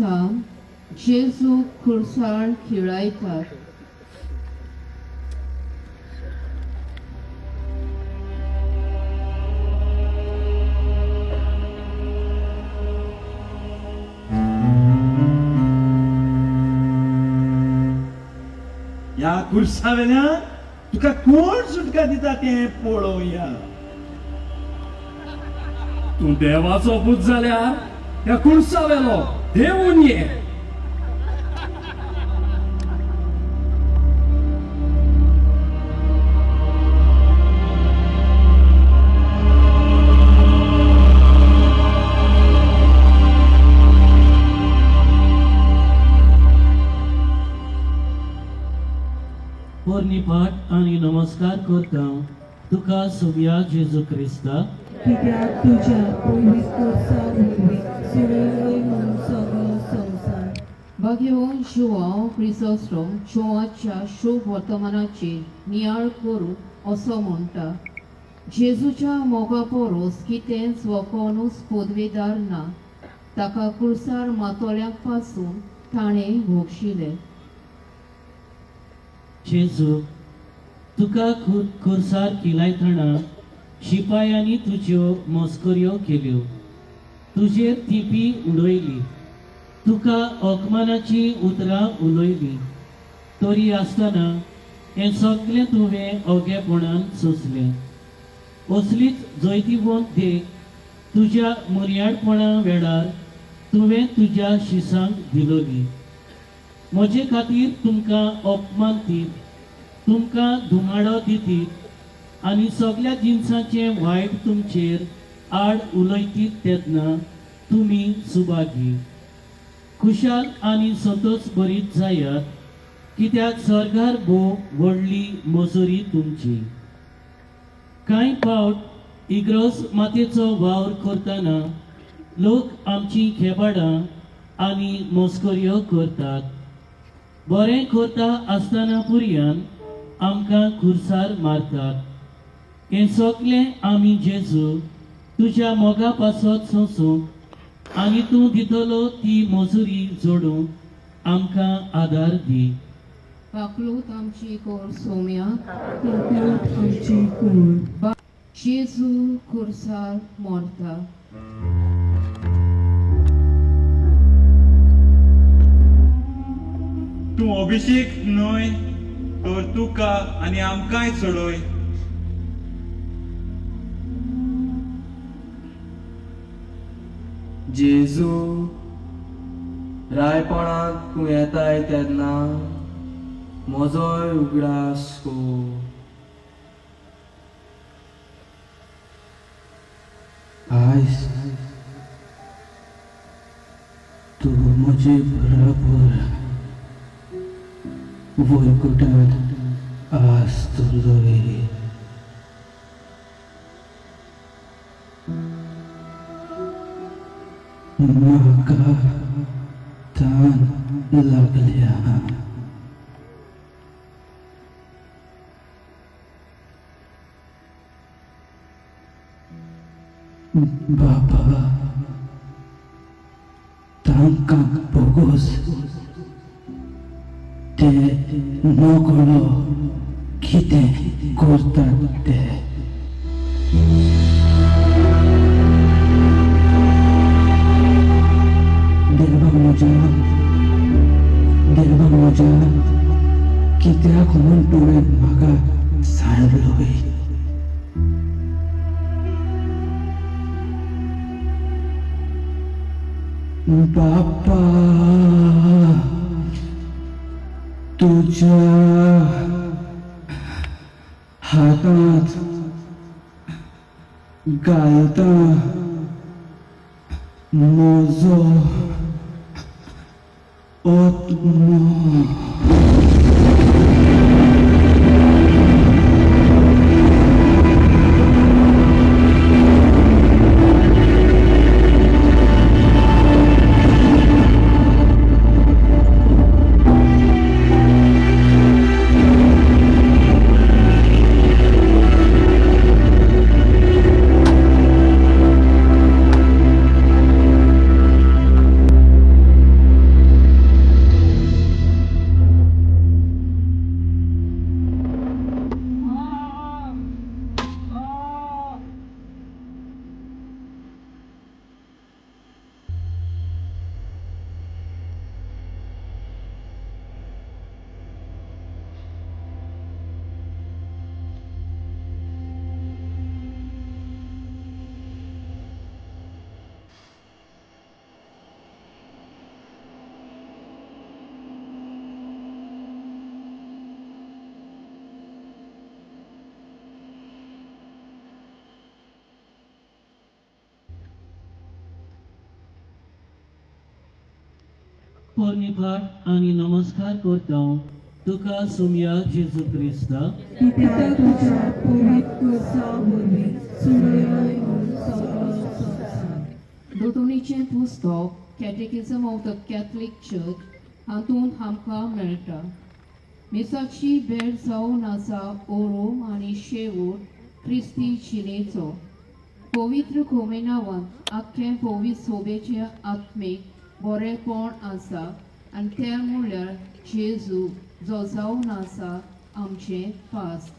दिसा जेजू खुर्सार खिळायतात. ह्या खुर्सा वेल्यान तुका कोण सुटका दिता तें पळोवया. तू देवाचो पूत जाल्यार ह्या खुर्सा वेलो देवून ये. पोरनिपाट आणि नमस्कार करता तुका सोबिया जेजू क्रिस्ता, कित्याक तुज्या पयलीं खुर्सा वरवीं सुडयलोय म्हणून सगळो संवसार. भाग्यवान João Chrysostom Joãच्या शुभ वर्तमानाची नियाळ करू असो म्हणटा. जेजूच्या मोगा परोस कितेंच वकोनूच पदवेदार ना. ताका कुर्सार मातोल्यांक पासून ताणें भोगशिले. जेजू तुका खुर्सार किलायतना शिपायांनी तुज्यो मस्कऱ्यो केल्यो, तुजेर तिपी उडयली, तुका अपमानाची उतरां उलयली. तरी आसतना हें सगळें तुवें ओगेपणान सोंसलें. असलीच जैतिवंत देख तुज्या मर्यादपणा वेळार तुवें तुज्या शिसांक दिलोली. म्हजे खातीर तुमकां अपमान दीत, तुमकां धुमाडो दितीत आनी सगळ्या जिन्सांचें वायट तुमचेर आड उलयतीत तेन्ना तुमी सुभागी. खुशाल आनी संतोश भरीत जायात, कित्याक सरकार भोव व्हडली मजुरी तुमची. कांय फावट इग्रोस मातयेचो वावर करतना लोक आमची खेबाडां आनी मस्कऱ्यो करतात. बरें करता आसतना पुरयान आमकां खुर्सार मारतात. हें सगळें आमी जेजू तुज्या मोगा पासत सोंसूंक आनी तूं दितलो ती मजुरी जोडूंक आमकां आदार दी. पाकलूत आमची कोर सोम्या, तकलीफ आमची कोर. जेजू खुर्सार मोरता. तूं अभिषेक न्हय तर तुका आनी आमकांय चडय. जेजू रायपणाक तूं येताय तेन्ना म्हजोय उगडास को. आयज तूं म्हजे बराबर वैकुंठांत आसतलोय. म्हाका तान लागल्या. बाबा तांकां बोगोस ते नकळो कितें करतात ते. देवा म्हज्या कित्याक म्हूण तुवें म्हाका सांडलोय. बापा तुझ्या हातांत घालता म्हजो आत्मा. पोरनिपाट आणि नमस्कार करता तुका सुमया जेजू क्रिस्ता पिता तुझ्या पवित्र कुर्सा वरवीं सुडयलोय म्हूण सगळो संवसार. दोतोनीचें पुस्तक कॅटेकिझम ऑफ द कॅथलीक चर्च हातूंत आमकां मेळटा. मिसाची भेट जावन आसा ओरोम आनी शेवूट क्रिस्ती जिणेचो. पवित्र खोमेनावांत आख्खे पवित्र सोबेचे आत्मीक बरेपण आसा आनी तें म्हणल्यार जेजू जो जावन आसा आमचें पास्ट.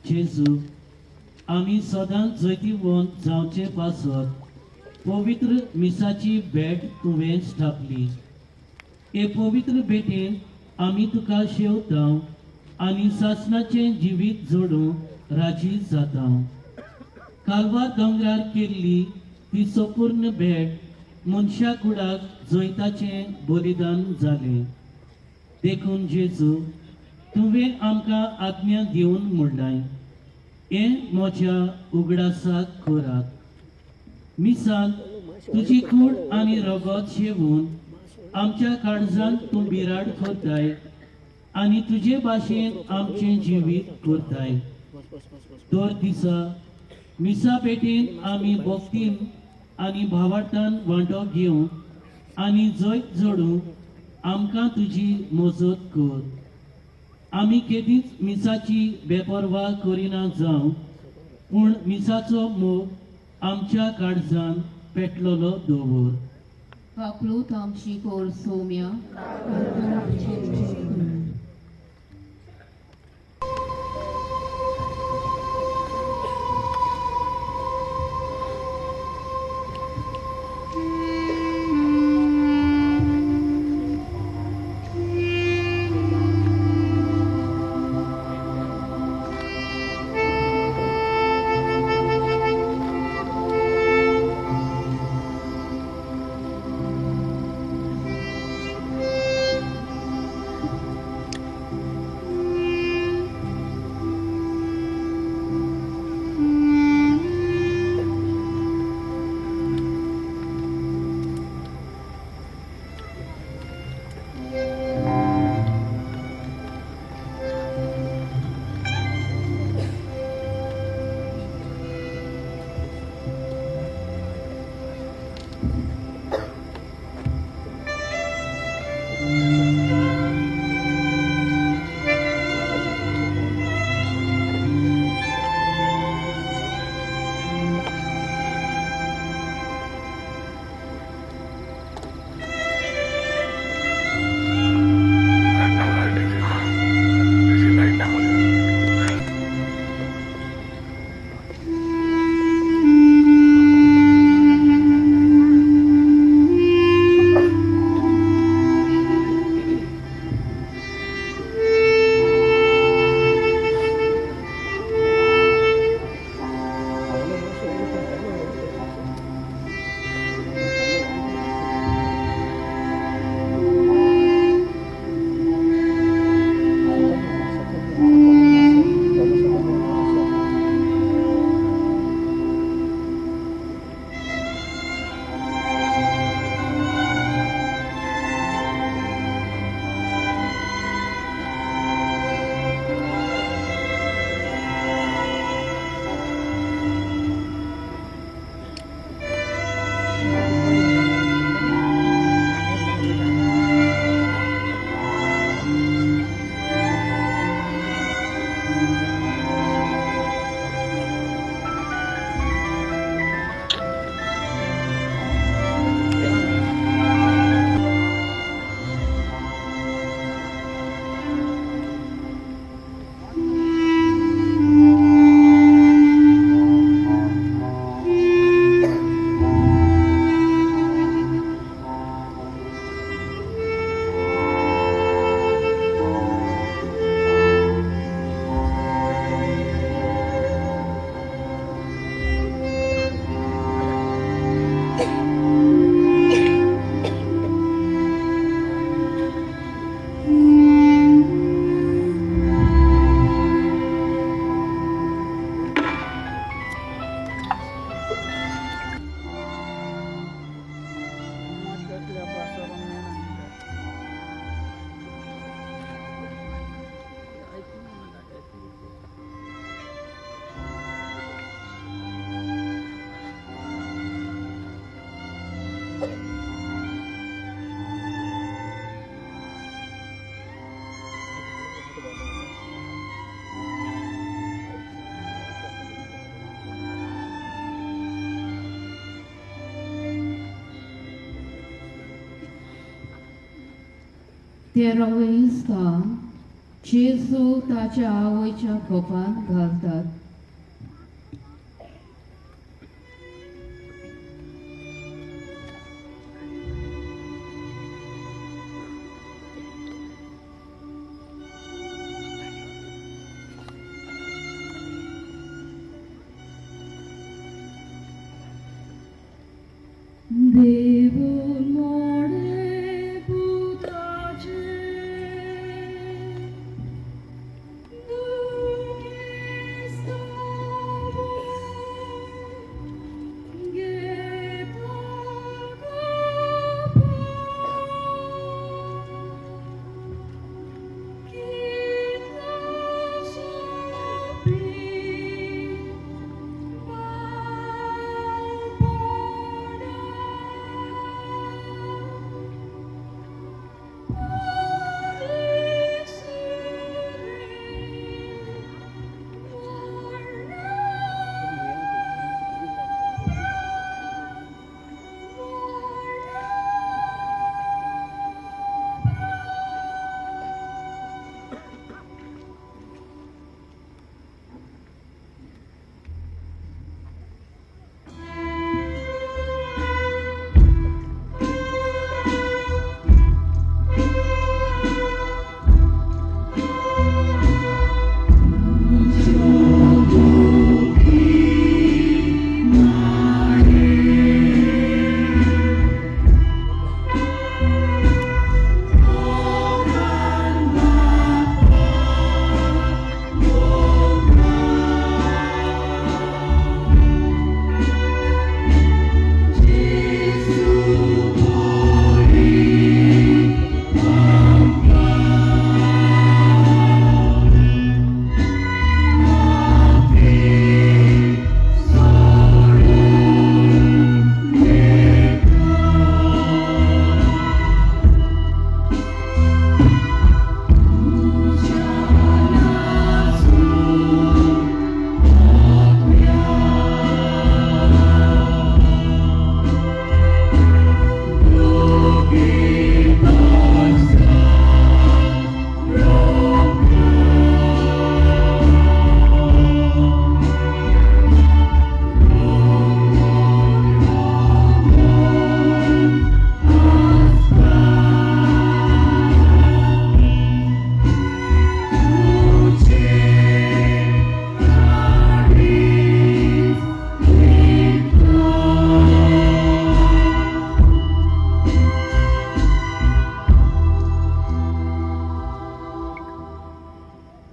जेजू आमी सदांच जैतिवंत जावचे पासत पवित्र मिसाची भेट तुवें स्थापली. हे पवित्र भेटेन आमी तुका शेवता आनी सासणाचें जिवीत जोडूंक राजी जाता. कालवार दोंगरार केल्ली ती संपूर्ण भेट मनशा कुडाक जैताचें बलिदान जालें. देखून जेजू तुवें आमकां आज्ञा दिवन म्हणलाय, हें म्हज्या उगडासाक खोराक. मिसांत तुजी कूड आनी रगत शेवून आमच्या काळजांत तूं बिराड करताय आनी तुजे भाशेन आमचें जिवीत करताय. दर दिसा मिसा पेटेन आमी भक्तीन आनी भावार्थान वांटो घेवंक आनी जैत जोडूंक आमकां तुजी मजत कर. आमी केदींच मिसाची बेपरवा करिना जावं, पूण मिसाचो मोग आमच्या काळजांत पेटलोलो दवर. वाकलूत आमची कोर सोम्या. 13वें स्थान जेजू ताच्या आवयच्या खोपांत घालतात. देवून मोडे पुताचे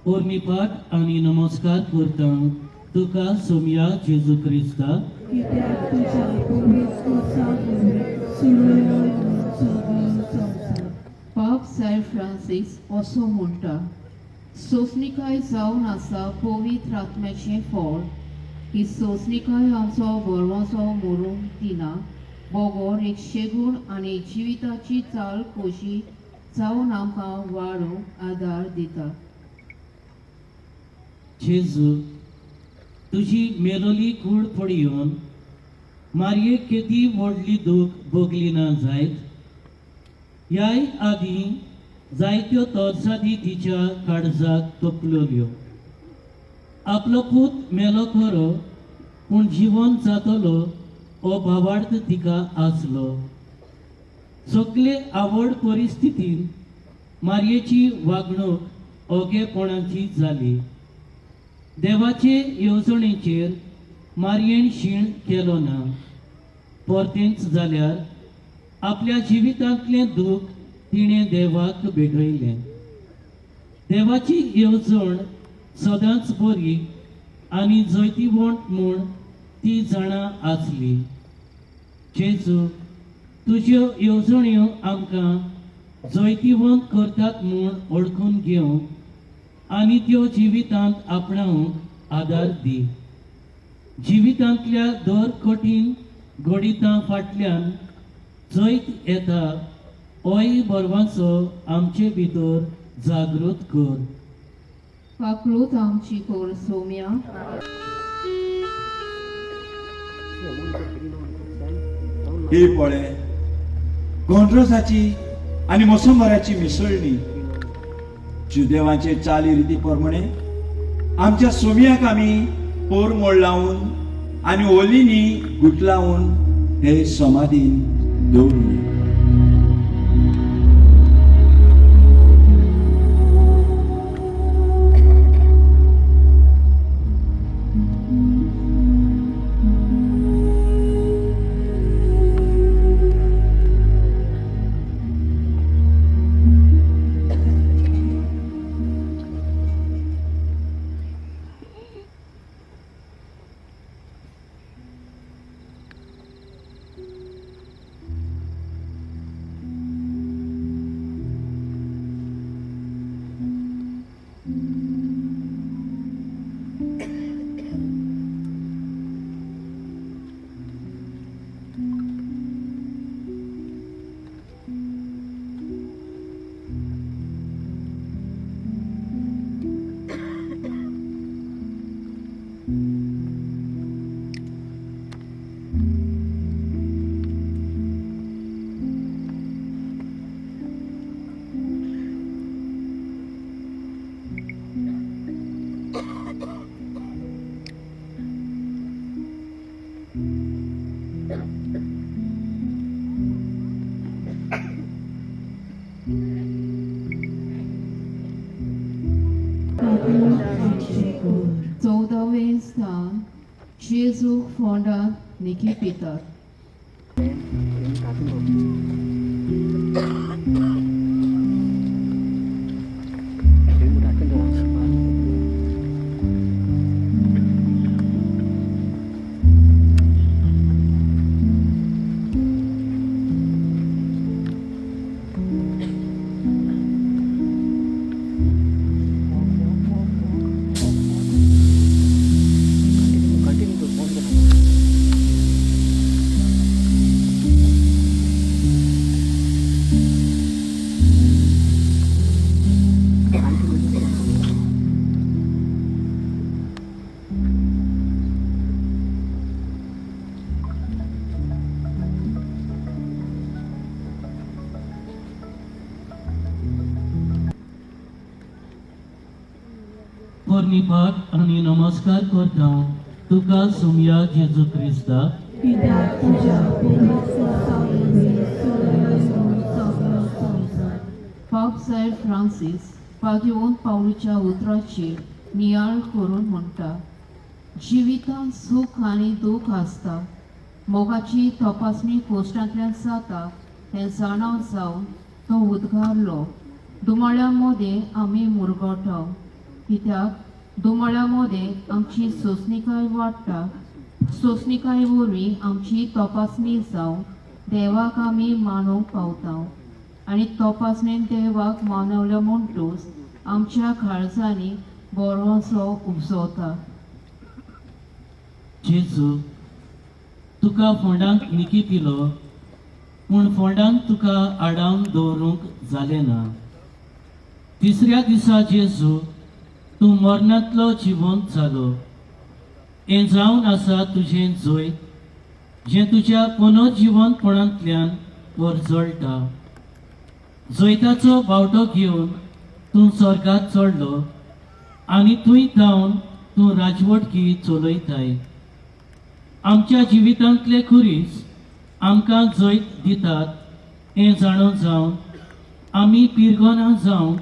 पोरमीपाट आणि नमस्कार करता तुका सोम्या जेजू क्रिस्ता कित्याक तुज्या पवित्र कोर्सावरवीं सुडयलोय म्हूण सगळो संवसार. पाप साय फ्रांसीस असो म्हणटा, सोंसणीकाय जावन आसा पवित्र आत्म्याचें फळ. ही सोंसणीकाय आमचो गोरवांचो मरूंक दिना, बोगोर एक शेगूण आनी जिविताची चाल खोशी जावन आमकां वाडूंक आदार दिता. जेजू तुजी मेलोली कूड पडयोन मारयेक किती व्हडली दूख भोगली ना जायत. ह्याय आदी जायत्यो तोरसादी तिच्या काळजाक तोपलोल्यो. आपलो पूत मेलो खरो पूण जिवन जातलो हो भावार्थ तिका आसलो. सगळे आवड परिस्थितीन मारयेची वागणूक ओगेपणाची जाली. देवाचे येवजणेचेर मारयेन शीण केलो ना. परतेंच जाल्यार आपल्या जिवितांतलें दूख तिणें देवाक भेटयलें. देवाची येवजण सदांच बरी आनी जैतिवंत म्हूण ती जाणा आसली. जेजू तुज्यो येवजण्यो आमकां जैतिवंत करतात म्हूण ओळखून घेवंक आनी त्यो जिवितांत आपणावंक आदार दी. जिवितांतल्या दर कठीण घडितां फाटल्यान जैत येता होय बरवांचो आमचे भितर जागृत कर. पाकळूत आमची कोर सोम्या. ही पळय गोंड्रोसाची आणि मोसंबराची मिसळणी. जुदेवाचे चाली रिती प्रमाणे आमच्या सोमयाक आम्ही पोर मोड लावून आणि ओलीनी गुट लावून हे समाधीन दवरूया. चौदावें स्थान जेजूक फोंडांत निखिपितात. पोरनिपाक आणि नमस्कार करता तुका सोमया जेजू क्रिस्ता. पित्याक तुझ्या पवित्र सावळी सुरय सगळो संसार. पाप सायब फ्रांसीस पागेवन पावलूच्या उतराचेर नियाळ करून म्हणटा, जिवितांत सूख आनी दूख आसता. मोगाची तपासणी पोस्टांतल्यान जाता हें जाणव जावन तो उद्गारलो. दुमाळ्या मदें आमी मुरगोटाव, कित्याक दुमाळ्या मदें आमची सोंसणीकाय वाडटा. सोंसणीकाय वरवीं आमची तपासणी जावन देवाक आमी मानूंक पावता आनी तपासणेन देवाक मानवल्या म्हणटूच आमच्या काळजांनी बरोसो उपजवता. जेजू तुका फोंडांत निखिपिलो, पूण फोंडांत तुका आडावन दवरूंक जालें ना. तिसऱ्या दिसा जेजू तूं मरणांतलो जिवंत जालो. हें जावन आसा तुजें जैत, जें तुज्या पुनर्जिवंतपणांतल्यान वर जळटा. जैताचो बावटो घेवन तूं स्वर्गांत चडलो आनी थंय जावन तूं राजवटकी चलयताय. आमच्या जिवितांतले खुरीस आमकां जैत दितात हें जाणून जावन आमी पिरगोना जावन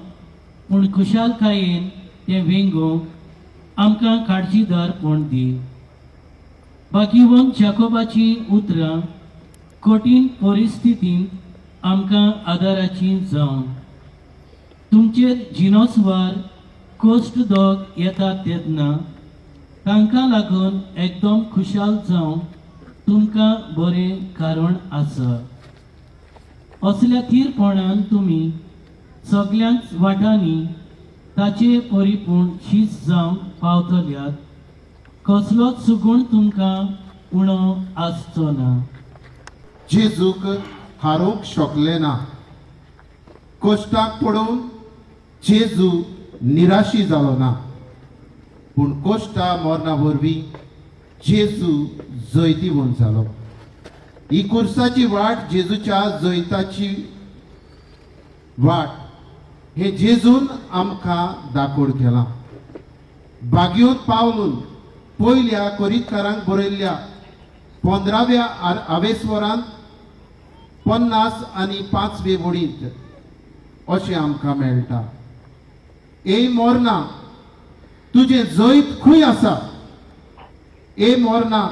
पूण खुशालकायेन तें वेंगूंक आमकां काळजीदारपण दी. बाकीवंत जाकोबाची उतरां कठीण परिस्थितींत आमकां आदाराची जावन. तुमचेर जिनोस्वार कोश्ट दोग येतात तेन्ना तांकां लागून एकदम खुशाल जावन तुमकां बरें कारण आसा. असल्या थीरपणान तुमी सगळ्यांच वाटांनी ताचे परिपूर्ण शीस जावन पावतल्यात. कसलोच सुगूण तुमकां उणो आसचो ना. जेजूक हारूंक शकले ना. कोश्टाक पडून जेजू निराशी जालो ना, पूण कोश्टा मरणा वरवीं जेजू जैतिवंत जालो. ही कुर्साची वाट जेजूच्या जैताची वाट हे जेजून आमकां दाखोड केला. बागयोन पावलून पयल्या कोरिंथकारांक बरयल्ल्या 15व्या आवेस्वरांत 50 आनी 5वे वडींत अशें आमकां मेळटा. ए मोरना तुझे जैत खंय आसा? ए मोरना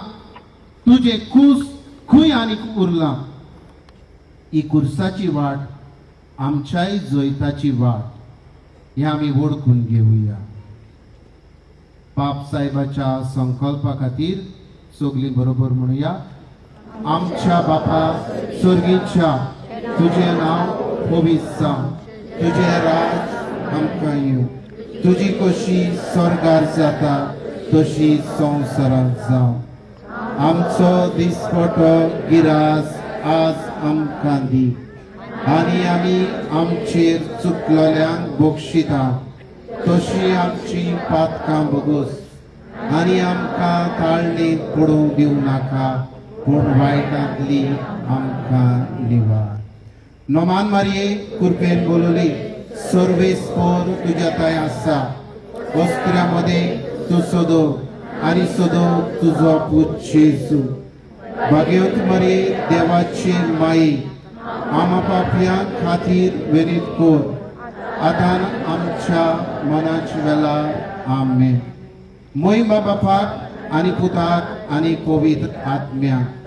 तुझे कूस खंय आनीक उरला? ही कुर्साची वाट आमच्याय जैताची वाट हे आमी वळखून घेवया. बाप साहेबाच्या संकल्पा खातीर सगळीं बरोबर म्हणुया. आमच्या बापा स्वर्गीच्या तुझे नाव पवित्र जावं, तुझे राज आमकां येवं, तुजी कशी स्वर्गार जाता तशी संवसारांत जावं. आमचो दिसपटो गिरास आज आमकां दी आनी आमी आमचेर चुकलोल्यांक बक्षिता तशी आमची पातकां बगूस आनी आमकां ताळणेंत पडूंक दिवं नाका पूण वायटांतली आमकां निवार. नोमान मारये कृपेन बोलली सर्वेस्पर तुज्या ताय आसा. वस्त्र्यामध्ये तूं सोदो आनी सोदो तुजो पूत जेजू. भाग्यवंत मारये देवाची माई आमा पापयांक खातीर वेरीत कोर आतां आमच्या मनाच्या वेळार आमेन. महिमा बापाक आनी पुताक आनी पवित्र आत्म्याक